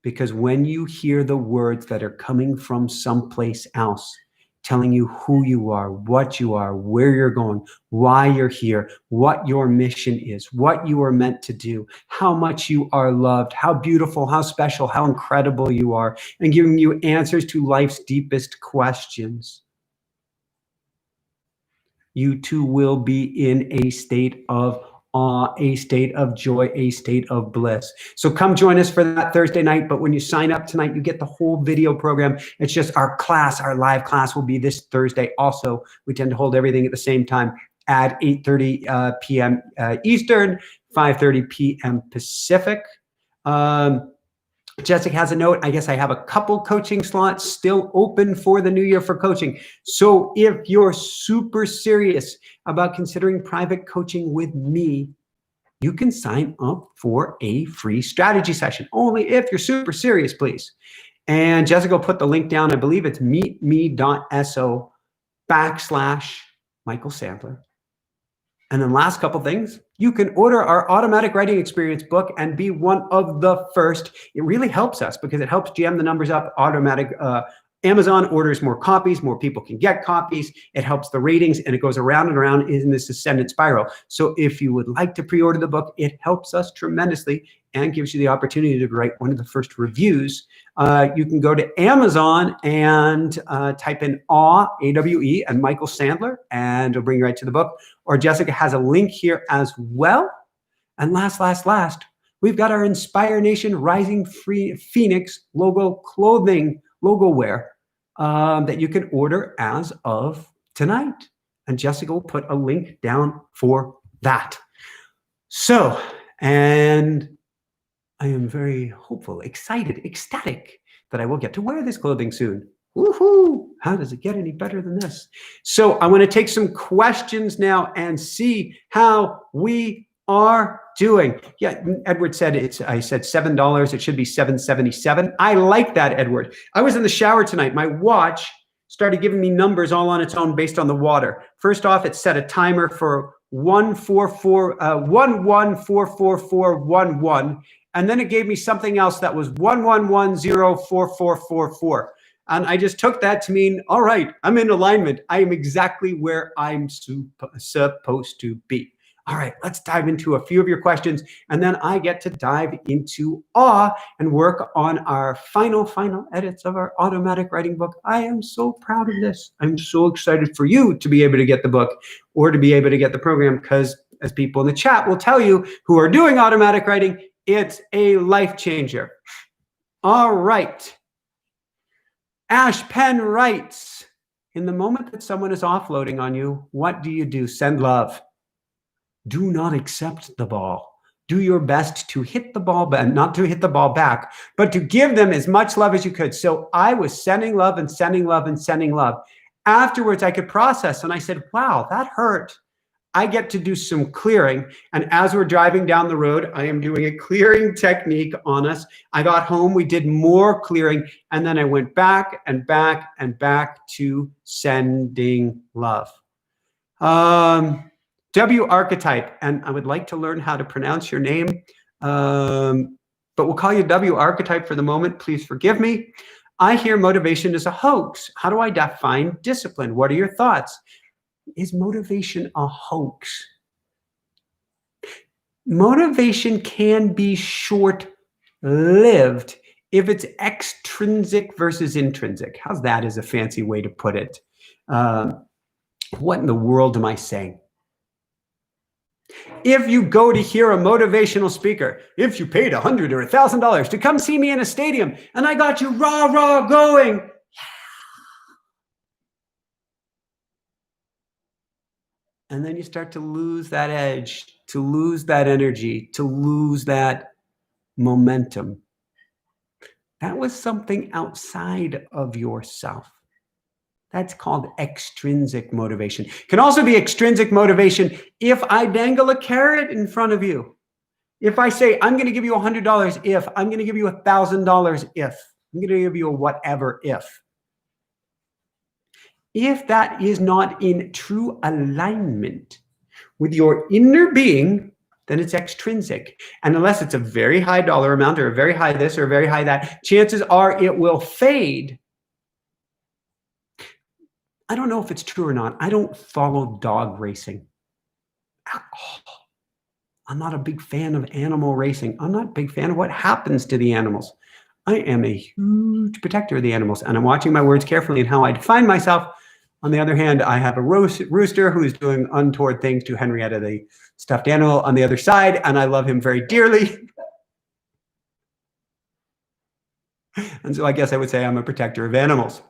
Because when you hear the words that are coming from someplace else, telling you who you are, what you are, where you're going, why you're here, what your mission is, what you are meant to do, how much you are loved, how beautiful, how special, how incredible you are, and giving you answers to life's deepest questions, you too will be in a state of awe, a state of joy, a state of bliss. So come join us for that Thursday night. But when you sign up tonight, you get the whole video program. It's just our class, our live class will be this Thursday. Also, we tend to hold everything at the same time at 8:30 p.m. Eastern, 5:30 p.m. Pacific. Jessica has a note. I guess I have a couple coaching slots still open for the new year for coaching. So if you're super serious about considering private coaching with me, you can sign up for a free strategy session. Only if you're super serious, please. And Jessica will put the link down. I believe it's meetme.so/Michael Sandler. And then last couple things, you can order our Automatic Writing Experience book and be one of the first. It really helps us because it helps jam the numbers up. Amazon orders more copies, more people can get copies. It helps the ratings and it goes around and around in this ascendant spiral. So if you would like to pre-order the book, it helps us tremendously and gives you the opportunity to write one of the first reviews. You can go to Amazon and type in AWE, A-W-E, and Michael Sandler, and it'll bring you right to the book. Or Jessica has a link here as well. And last, we've got our Inspire Nation Rising Phoenix logo clothing logo wear that you can order as of tonight. And Jessica will put a link down for that. So, and I am very hopeful, excited, ecstatic that I will get to wear this clothing soon. Woohoo! How does it get any better than this? So I want to take some questions now and see how we are doing. Yeah, Edward said I said $7. It should be $7.77. I like that, Edward. I was in the shower tonight. My watch started giving me numbers all on its own based on the water. First off, it set a timer for 114411, and then it gave me something else that was 11104444. And I just took that to mean, all right, I'm in alignment. I am exactly where I'm supposed to be. All right, let's dive into a few of your questions, and then I get to dive into awe and work on our final edits of our automatic writing book. I am so proud of this. I'm so excited for you to be able to get the book or to be able to get the program, because as people in the chat will tell you who are doing automatic writing, it's a life changer. All right. Ash Penn writes, in the moment that someone is offloading on you, what do? Send love. Do not accept the ball. Do your best to hit the ball, but not to hit the ball back, but to give them as much love as you could. So I was sending love and sending love and sending love. Afterwards, I could process, and I said, wow, that hurt. I get to do some clearing. And as we're driving down the road, I am doing a clearing technique on us. I got home, we did more clearing, and then I went back and back and back to sending love. W archetype, and I would like to learn how to pronounce your name, but we'll call you W archetype for the moment. Please forgive me. I hear motivation is a hoax. How do I define discipline? What are your thoughts? Is motivation a hoax? Motivation can be short-lived if it's extrinsic versus intrinsic. How's that as a fancy way to put it? What in the world am I saying? If you go to hear a motivational speaker, if you paid $100 or $1,000 to come see me in a stadium and I got you rah going, and then you start to lose that edge, to lose that energy, to lose that momentum. That was something outside of yourself. That's called extrinsic motivation. Can also be extrinsic motivation if I dangle a carrot in front of you. If I say, I'm going to give you $100 if, I'm going to give you $1,000 if, I'm going to give you a whatever if. If that is not in true alignment with your inner being, then it's extrinsic. And unless it's a very high dollar amount or a very high this or a very high that, chances are it will fade. I don't know if it's true or not. I don't follow dog racing. I'm not a big fan of animal racing. I'm not a big fan of what happens to the animals. I am a huge protector of the animals, and I'm watching my words carefully and how I define myself. On the other hand, I have a rooster who is doing untoward things to Henrietta, the stuffed animal, on the other side, and I love him very dearly. And so I guess I would say I'm a protector of animals.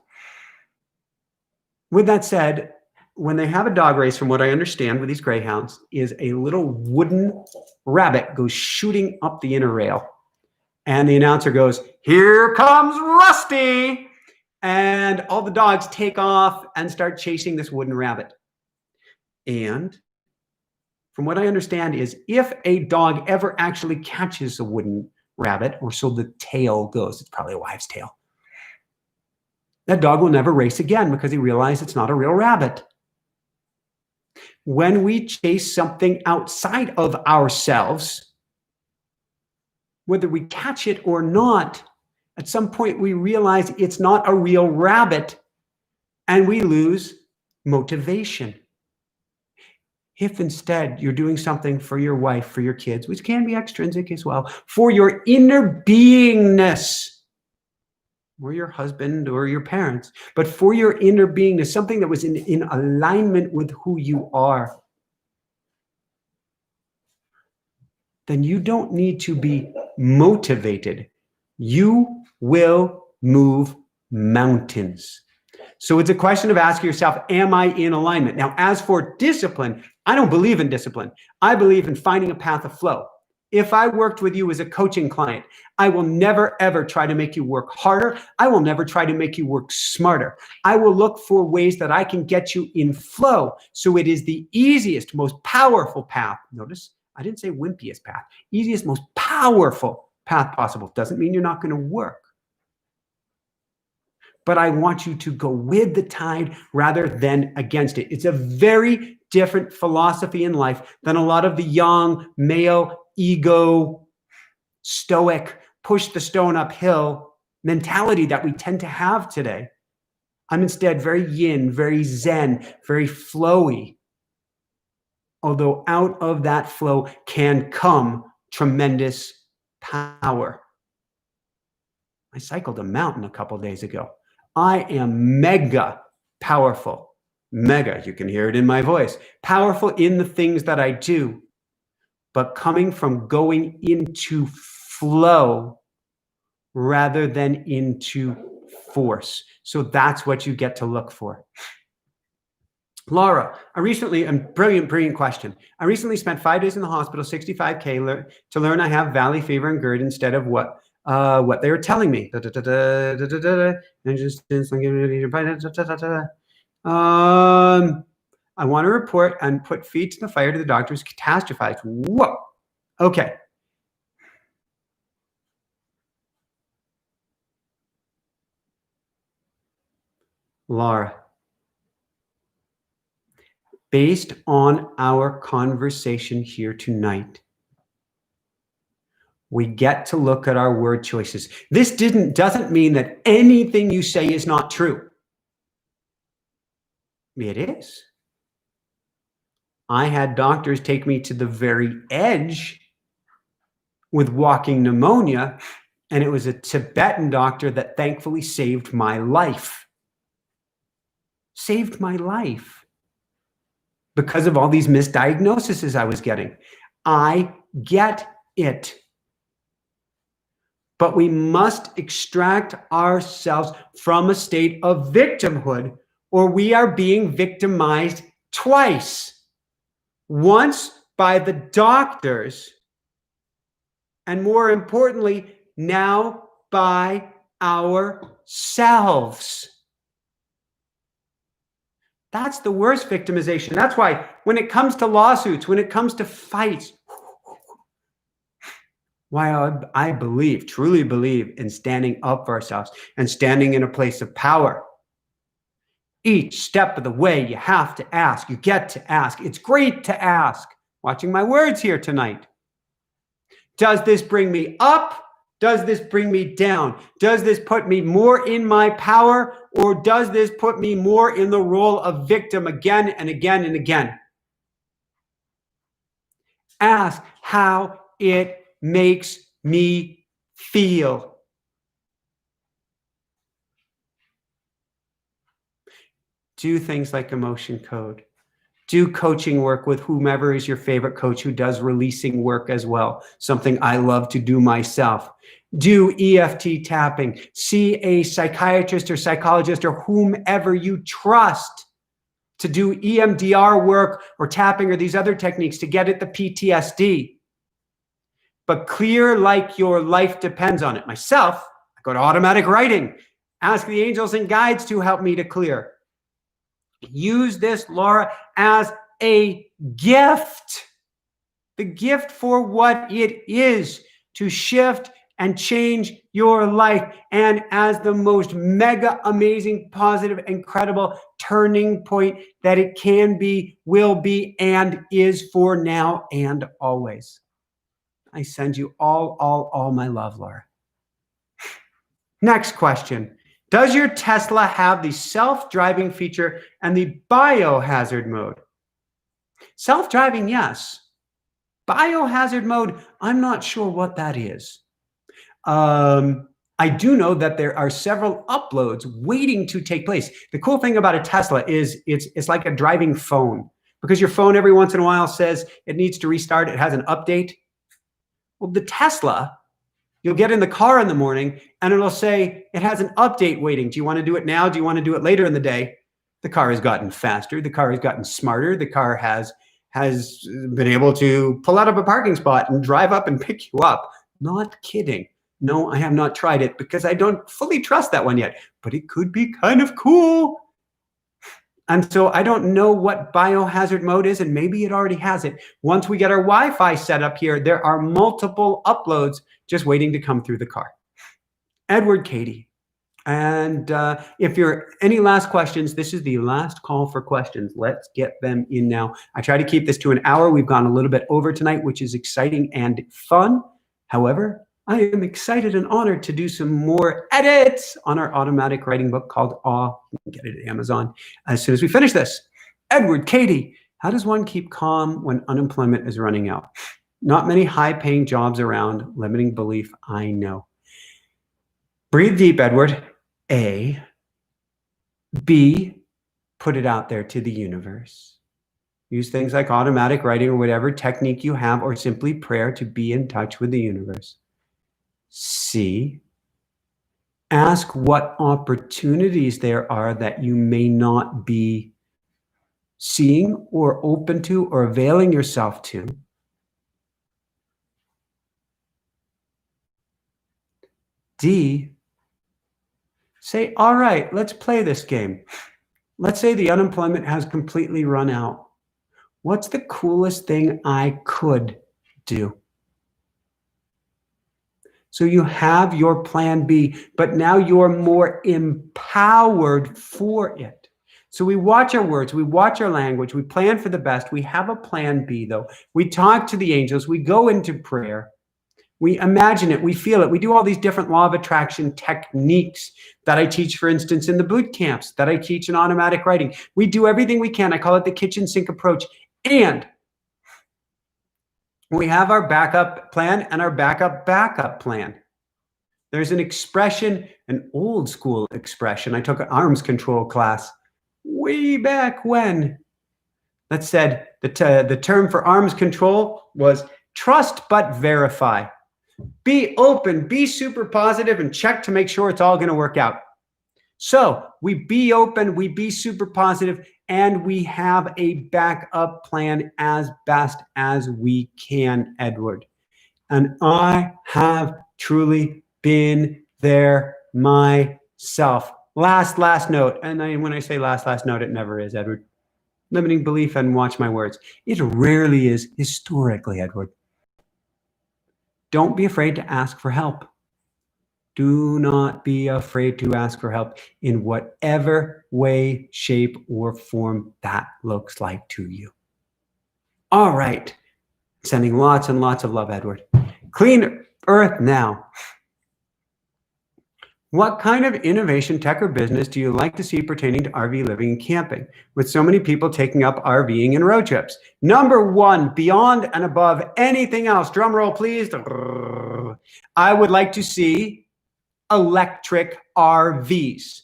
With that said, when they have a dog race, from what I understand with these greyhounds, is a little wooden rabbit goes shooting up the inner rail. And the announcer goes, "Here comes Rusty!" And all the dogs take off and start chasing this wooden rabbit. And from what I understand is if a dog ever actually catches a wooden rabbit, or so the tale goes, it's probably a wives' tale, that dog will never race again because he realized it's not a real rabbit. When we chase something outside of ourselves, whether we catch it or not, at some point we realize it's not a real rabbit and we lose motivation. If instead you're doing something for your wife, for your kids, which can be extrinsic as well, for your inner beingness, or your husband or your parents, but for your inner beingness, something that was in alignment with who you are, then you don't need to be motivated. You will move mountains. So it's a question of asking yourself, am I in alignment? Now, as for discipline, I don't believe in discipline. I believe in finding a path of flow. If I worked with you as a coaching client, I will never, ever try to make you work harder. I will never try to make you work smarter. I will look for ways that I can get you in flow. So it is the easiest, most powerful path. Notice, I didn't say wimpiest path. Easiest, most powerful path possible. Doesn't mean you're not going to work. But I want you to go with the tide rather than against it. It's a very different philosophy in life than a lot of the young, male, ego, stoic, push the stone uphill mentality that we tend to have today. I'm instead very yin, very zen, very flowy. Although out of that flow can come tremendous power. I cycled a mountain a couple days ago. I am mega powerful. Mega, you can hear it in my voice. Powerful in the things that I do, but coming from going into flow rather than into force. So that's what you get to look for. Laura, brilliant question. I recently spent 5 days in the hospital, 65K to learn I have valley fever and GERD instead of what they were telling me. I want to report and put feet to the fire to the doctors catastrophized. Whoa. Okay. Laura, based on our conversation here tonight, we get to look at our word choices. This doesn't mean that anything you say is not true. It is. I had doctors take me to the very edge with walking pneumonia, and it was a Tibetan doctor that thankfully saved my life. Saved my life because of all these misdiagnoses I was getting. I get it. But we must extract ourselves from a state of victimhood, or we are being victimized twice. Once by the doctors, and more importantly, now by ourselves. That's the worst victimization. That's why when it comes to lawsuits, when it comes to fights, why I truly believe in standing up for ourselves and standing in a place of power. Each step of the way, you have to ask. You get to ask. It's great to ask. Watching my words here tonight. Does this bring me up? Does this bring me down? Does this put me more in my power, or does this put me more in the role of victim again and again and again? Ask how it makes me feel. Do things like emotion code. Do coaching work with whomever is your favorite coach who does releasing work as well, something I love to do myself. Do EFT tapping. See a psychiatrist or psychologist or whomever you trust to do EMDR work or tapping or these other techniques to get at the PTSD. But clear like your life depends on it. Myself, I go to automatic writing. Ask the angels and guides to help me to clear. Use this, Laura, as a gift. The gift for what it is to shift and change your life. And as the most mega amazing, positive, incredible turning point that it can be, will be, and is for now and always. I send you all my love, Laura. Next question. Does your Tesla have the self-driving feature and the biohazard mode? Self-driving, yes. Biohazard mode, I'm not sure what that is. I do know that there are several uploads waiting to take place. The cool thing about a Tesla is it's like a driving phone, because your phone every once in a while says it needs to restart. It has an update. Well, the Tesla You'll get in the car in the morning and it'll say it has an update waiting. Do you want to do it now? Do you want to do it later in the day? The car has gotten faster. The car has gotten smarter. The car has been able to pull out of a parking spot and drive up and pick you up. Not kidding. No, I have not tried it because I don't fully trust that one yet, but it could be kind of cool. And so I don't know what biohazard mode is, and maybe it already has it. Once we get our Wi-Fi set up here, there are multiple uploads just waiting to come through the car. Edward, Katie. And if you're any last questions, this is the last call for questions. Let's get them in now. I try to keep this to an hour. We've gone a little bit over tonight, which is exciting and fun. However, I am excited and honored to do some more edits on our automatic writing book called Awe. You can get it at Amazon as soon as we finish this. Edward, Katie, how does one keep calm when unemployment is running out? Not many high-paying jobs around, limiting belief, I know. Breathe deep, Edward. A. B. Put it out there to the universe. Use things like automatic writing or whatever technique you have, or simply prayer to be in touch with the universe. C. Ask what opportunities there are that you may not be seeing or open to or availing yourself to. D. Say, all right, let's play this game. Let's say the unemployment has completely run out. What's the coolest thing I could do? So you have your plan B, but now you're more empowered for it. So we watch our words, we watch our language, we plan for the best. We have a plan B though. We talk to the angels, we go into prayer. We imagine it, we feel it. We do all these different law of attraction techniques that I teach, for instance, in the boot camps, that I teach in automatic writing. We do everything we can. I call it the kitchen sink approach. And we have our backup plan and our backup plan. There's an expression, an old school expression. I took an arms control class way back when that said the term for arms control was trust but verify. Be open, be super positive, and check to make sure it's all going to work out. So we be open, we be super positive, and we have a backup plan as best as we can, Edward. And I have truly been there myself. Last note. And when I say last note, it never is, Edward. Limiting belief, and watch my words. It rarely is historically, Edward. Don't be afraid to ask for help. Do not be afraid to ask for help in whatever way, shape, or form that looks like to you. All right. Sending lots and lots of love, Edward. Clean Earth now. What kind of innovation, tech, or business do you like to see pertaining to RV living and camping, with so many people taking up RVing and road trips? Number one, beyond and above anything else, drum roll please, I would like to see electric RVs.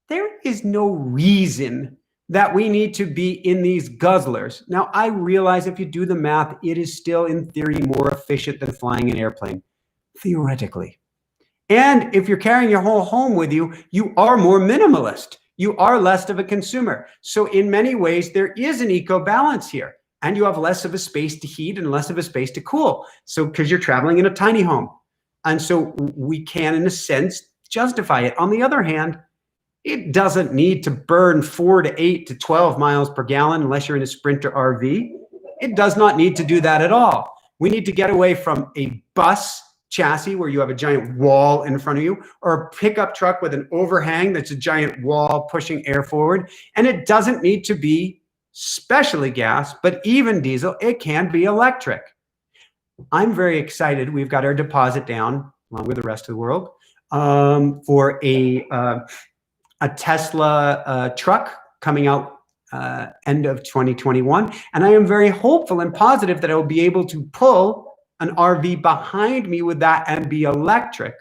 There is no reason that we need to be in these guzzlers. Now, I realize if you do the math, it is still in theory more efficient than flying an airplane, theoretically. And if you're carrying your whole home with you, you are more minimalist. You are less of a consumer. So in many ways, there is an eco balance here. And you have less of a space to heat and less of a space to cool. So because you're traveling in a tiny home. And so we can, in a sense, justify it. On the other hand, it doesn't need to burn 4 to 8 to 12 miles per gallon unless you're in a Sprinter RV. It does not need to do that at all. We need to get away from a bus chassis where you have a giant wall in front of you, or a pickup truck with an overhang that's a giant wall pushing air forward. And it doesn't need to be specially gas, but even diesel, it can be electric. I'm very excited. We've got our deposit down, along with the rest of the world, for a Tesla truck coming out end of 2021. And I am very hopeful and positive that I will be able to pull an RV behind me with that and be electric.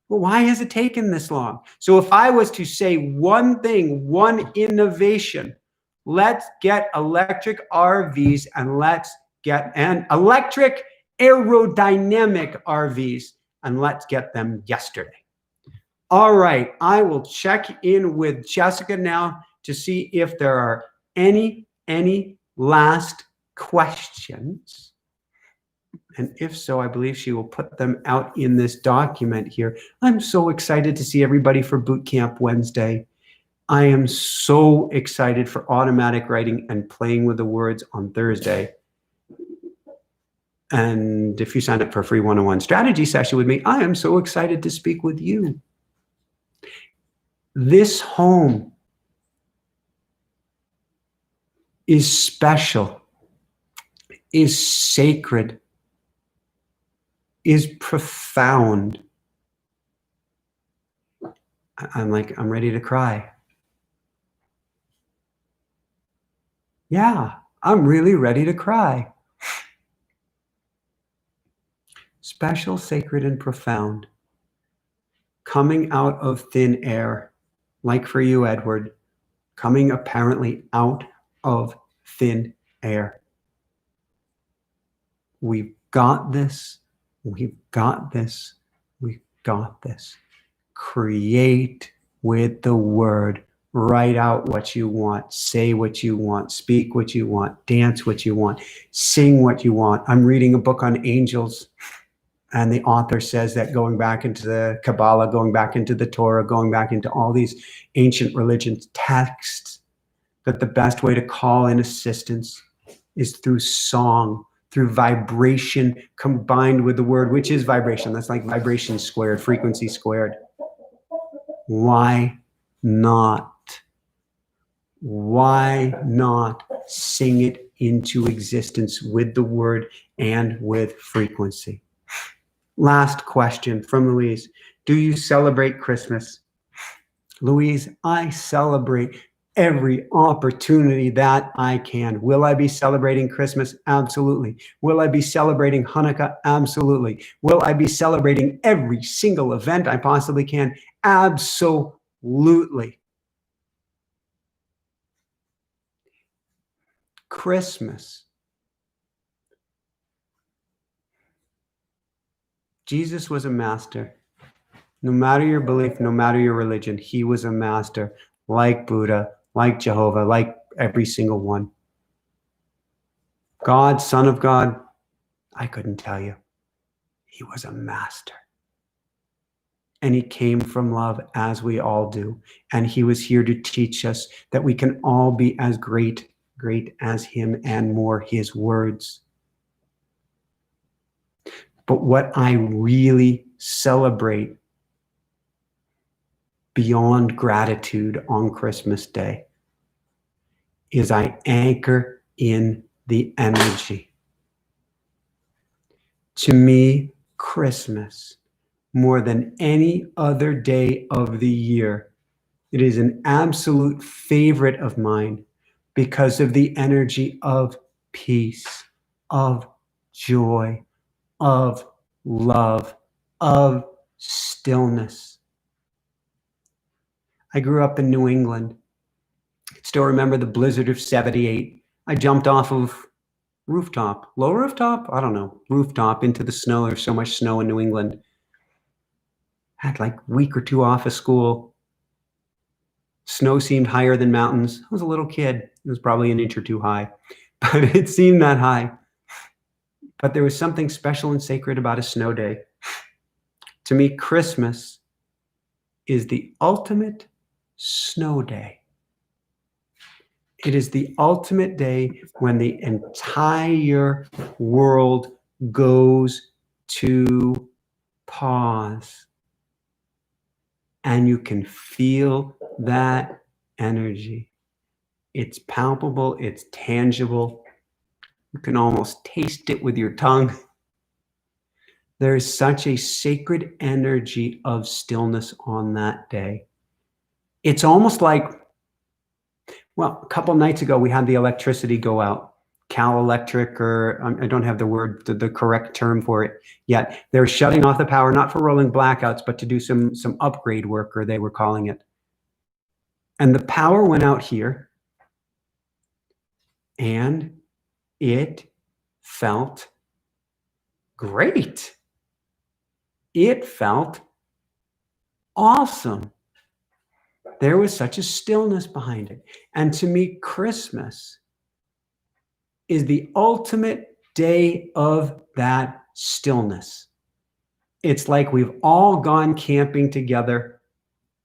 Well, why has it taken this long? So if I was to say one thing, one innovation, let's get electric RVs and let's get an electric aerodynamic RVs, and let's get them yesterday. All right, I will check in with Jessica now to see if there are any last questions. And if so, I believe she will put them out in this document here. I'm so excited to see everybody for Boot Camp Wednesday. I am so excited for automatic writing and playing with the words on Thursday. And if you sign up for a free one-on-one strategy session with me, I am so excited to speak with you. This home is special, is sacred, is profound. I'm ready to cry. Yeah, I'm really ready to cry. Special, sacred, and profound. Coming out of thin air, like for you, Edward, coming apparently out of thin air. We've got this. We've got this. We've got this. Create with the word. Write out what you want. Say what you want. Speak what you want. Dance what you want. Sing what you want. I'm reading a book on angels, and the author says that going back into the Kabbalah, going back into the Torah, going back into all these ancient religions texts, that the best way to call in assistance is through song, through vibration combined with the word, which is vibration. That's like vibration squared, frequency squared. Why not? Why not sing it into existence with the word and with frequency? Last question from Louise. Do you celebrate Christmas? Louise, I celebrate every opportunity that I can. Will I be celebrating Christmas? Absolutely. Will I be celebrating Hanukkah? Absolutely. Will I be celebrating every single event I possibly can? Absolutely. Christmas. Jesus was a master. No matter your belief, no matter your religion, he was a master, like Buddha, like Jehovah, like every single one. God, Son of God, I couldn't tell you. He was a master. And he came from love, as we all do. And he was here to teach us that we can all be as great as him and more, his words. But what I really celebrate beyond gratitude on Christmas Day is I anchor in the energy. To me, Christmas, more than any other day of the year, it is an absolute favorite of mine because of the energy of peace, of joy, of love, of stillness. I grew up in New England. I still remember the blizzard of 78. I jumped off of rooftop, low rooftop? I don't know, rooftop into the snow. There's so much snow in New England. Had like a week or two off of school. Snow seemed higher than mountains. I was a little kid. It was probably an inch or two high, but it seemed that high. But there was something special and sacred about a snow day. To me, Christmas is the ultimate snow day. It is the ultimate day when the entire world goes to pause. And you can feel that energy. It's palpable, it's tangible. You can almost taste it with your tongue. There is such a sacred energy of stillness on that day. It's almost like, well, a couple nights ago, we had the electricity go out. Cal Electric, or I don't have the word, the correct term for it yet. They're shutting off the power, not for rolling blackouts, but to do some upgrade work, or they were calling it. And the power went out here, and it felt great. It felt awesome. There was such a stillness behind it. And to me, Christmas is the ultimate day of that stillness. It's like we've all gone camping together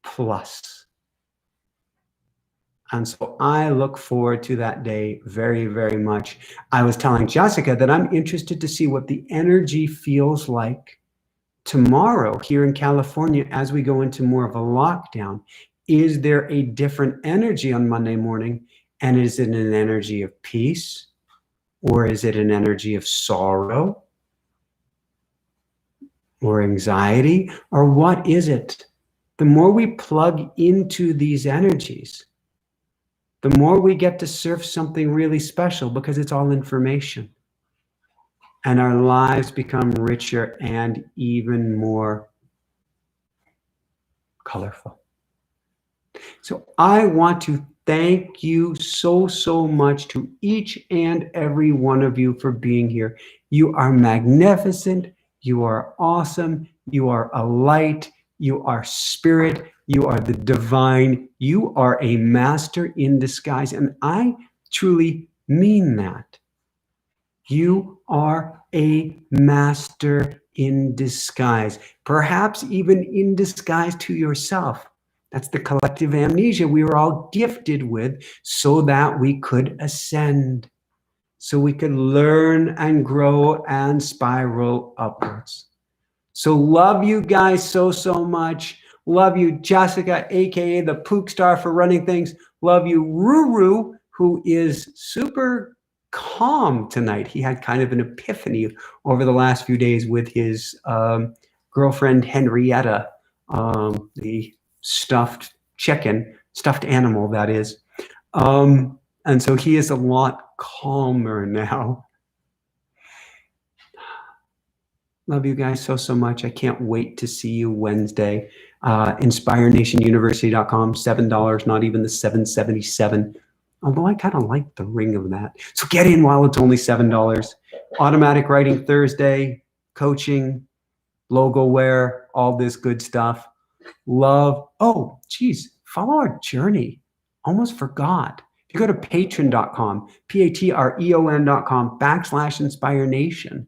plus. And so I look forward to that day very, very much. I was telling Jessica that I'm interested to see what the energy feels like tomorrow here in California as we go into more of a lockdown. Is there a different energy on Monday morning? And is it an energy of peace? Or is it an energy of sorrow? Or anxiety? Or what is it? The more we plug into these energies, the more we get to surf something really special, because it's all information. And our lives become richer and even more colorful. So I want to thank you so, so much to each and every one of you for being here. You are magnificent. You are awesome. You are a light. You are spirit. You are the divine. You are a master in disguise. And I truly mean that. You are a master in disguise, perhaps even in disguise to yourself. That's the collective amnesia we were all gifted with so that we could ascend, so we could learn and grow and spiral upwards. So love you guys so, so much. Love you, Jessica, aka the Pook Star, for running things. Love you, Ruru, who is super calm tonight. He had kind of an epiphany over the last few days with his girlfriend Henrietta, the stuffed animal, that is. And so he is a lot calmer now. Love you guys so, so much. I can't wait to see you Wednesday. InspireNationUniversity.com, $7, not even the $7.77. Although I kind of like the ring of that. So get in while it's only $7. Automatic Writing Thursday, coaching, logo wear, all this good stuff. Love. Oh, geez, follow our journey. Almost forgot. If you go to patreon.com, patreon.com/InspireNation,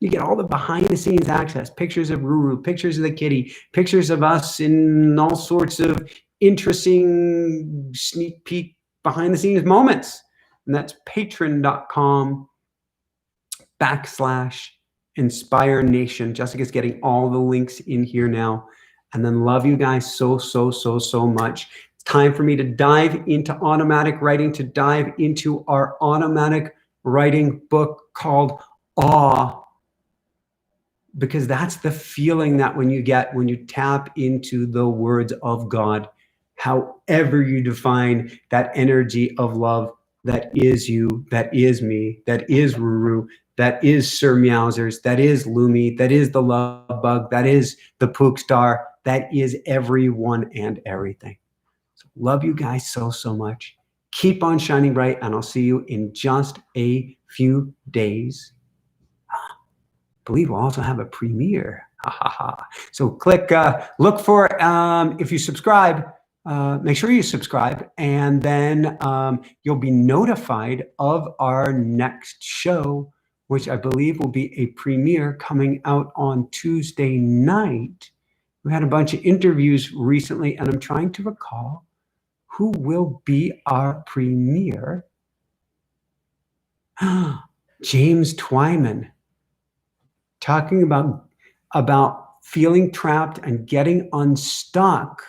you get all the behind the scenes access, pictures of Ruru, pictures of the kitty, pictures of us in all sorts of interesting sneak peek behind the scenes moments. And that's patreon.com/InspireNation. Jessica's getting all the links in here now. And then love you guys so, so, so, so much. It's time for me to dive into automatic writing, to dive into our automatic writing book called Awe. Because that's the feeling that when you get, when you tap into the words of God, however you define that energy of love that is you, that is me, that is Ruru, that is Sir Meowsers, that is Lumi, that is the love bug, that is the Pook Star, that is everyone and everything. So love you guys so, so much. Keep on shining bright, and I'll see you in just a few days. Believe we'll also have a premiere. So click, look for, if you subscribe, make sure you subscribe, and then you'll be notified of our next show, which I believe will be a premiere coming out on Tuesday night. We had a bunch of interviews recently, and I'm trying to recall who will be our premiere. James Twyman, talking about feeling trapped and getting unstuck,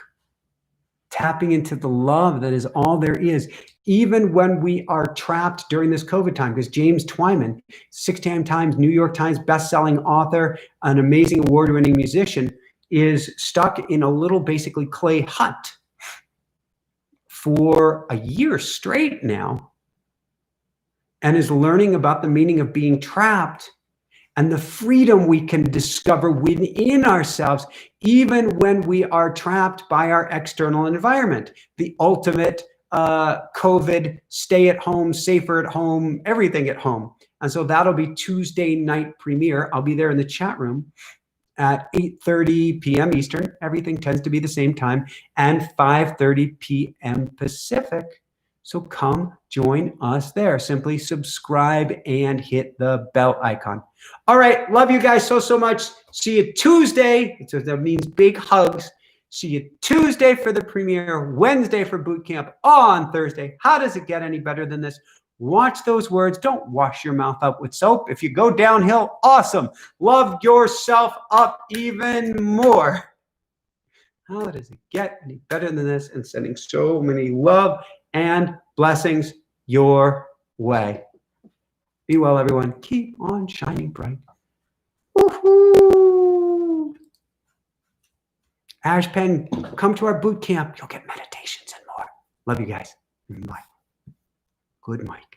tapping into the love that is all there is, even when we are trapped during this COVID time. Because James Twyman, 6 times New York Times bestselling author, an amazing award-winning musician, is stuck in a little basically clay hut for a year straight now, and is learning about the meaning of being trapped and the freedom we can discover within ourselves, even when we are trapped by our external environment. The ultimate COVID, stay at home, safer at home, everything at home. And so that'll be Tuesday night premiere. I'll be there in the chat room at 8:30 p.m. Eastern. Everything tends to be the same time, and 5:30 p.m. Pacific. So come join us there. Simply subscribe and hit the bell icon. All right. Love you guys so much. See you Tuesday. So that means big hugs. See you Tuesday for the premiere, Wednesday for boot camp, on Thursday. How does it get any better than this? Watch those words. Don't wash your mouth up with soap. If you go downhill, awesome. Love yourself up even more. How does it get any better than this? And sending so many love and blessings your way. Be well, everyone. Keep on shining bright. Woohoo! Ashpen, come to our boot camp. You'll get meditations and more. Love you guys. Bye. Good Mike.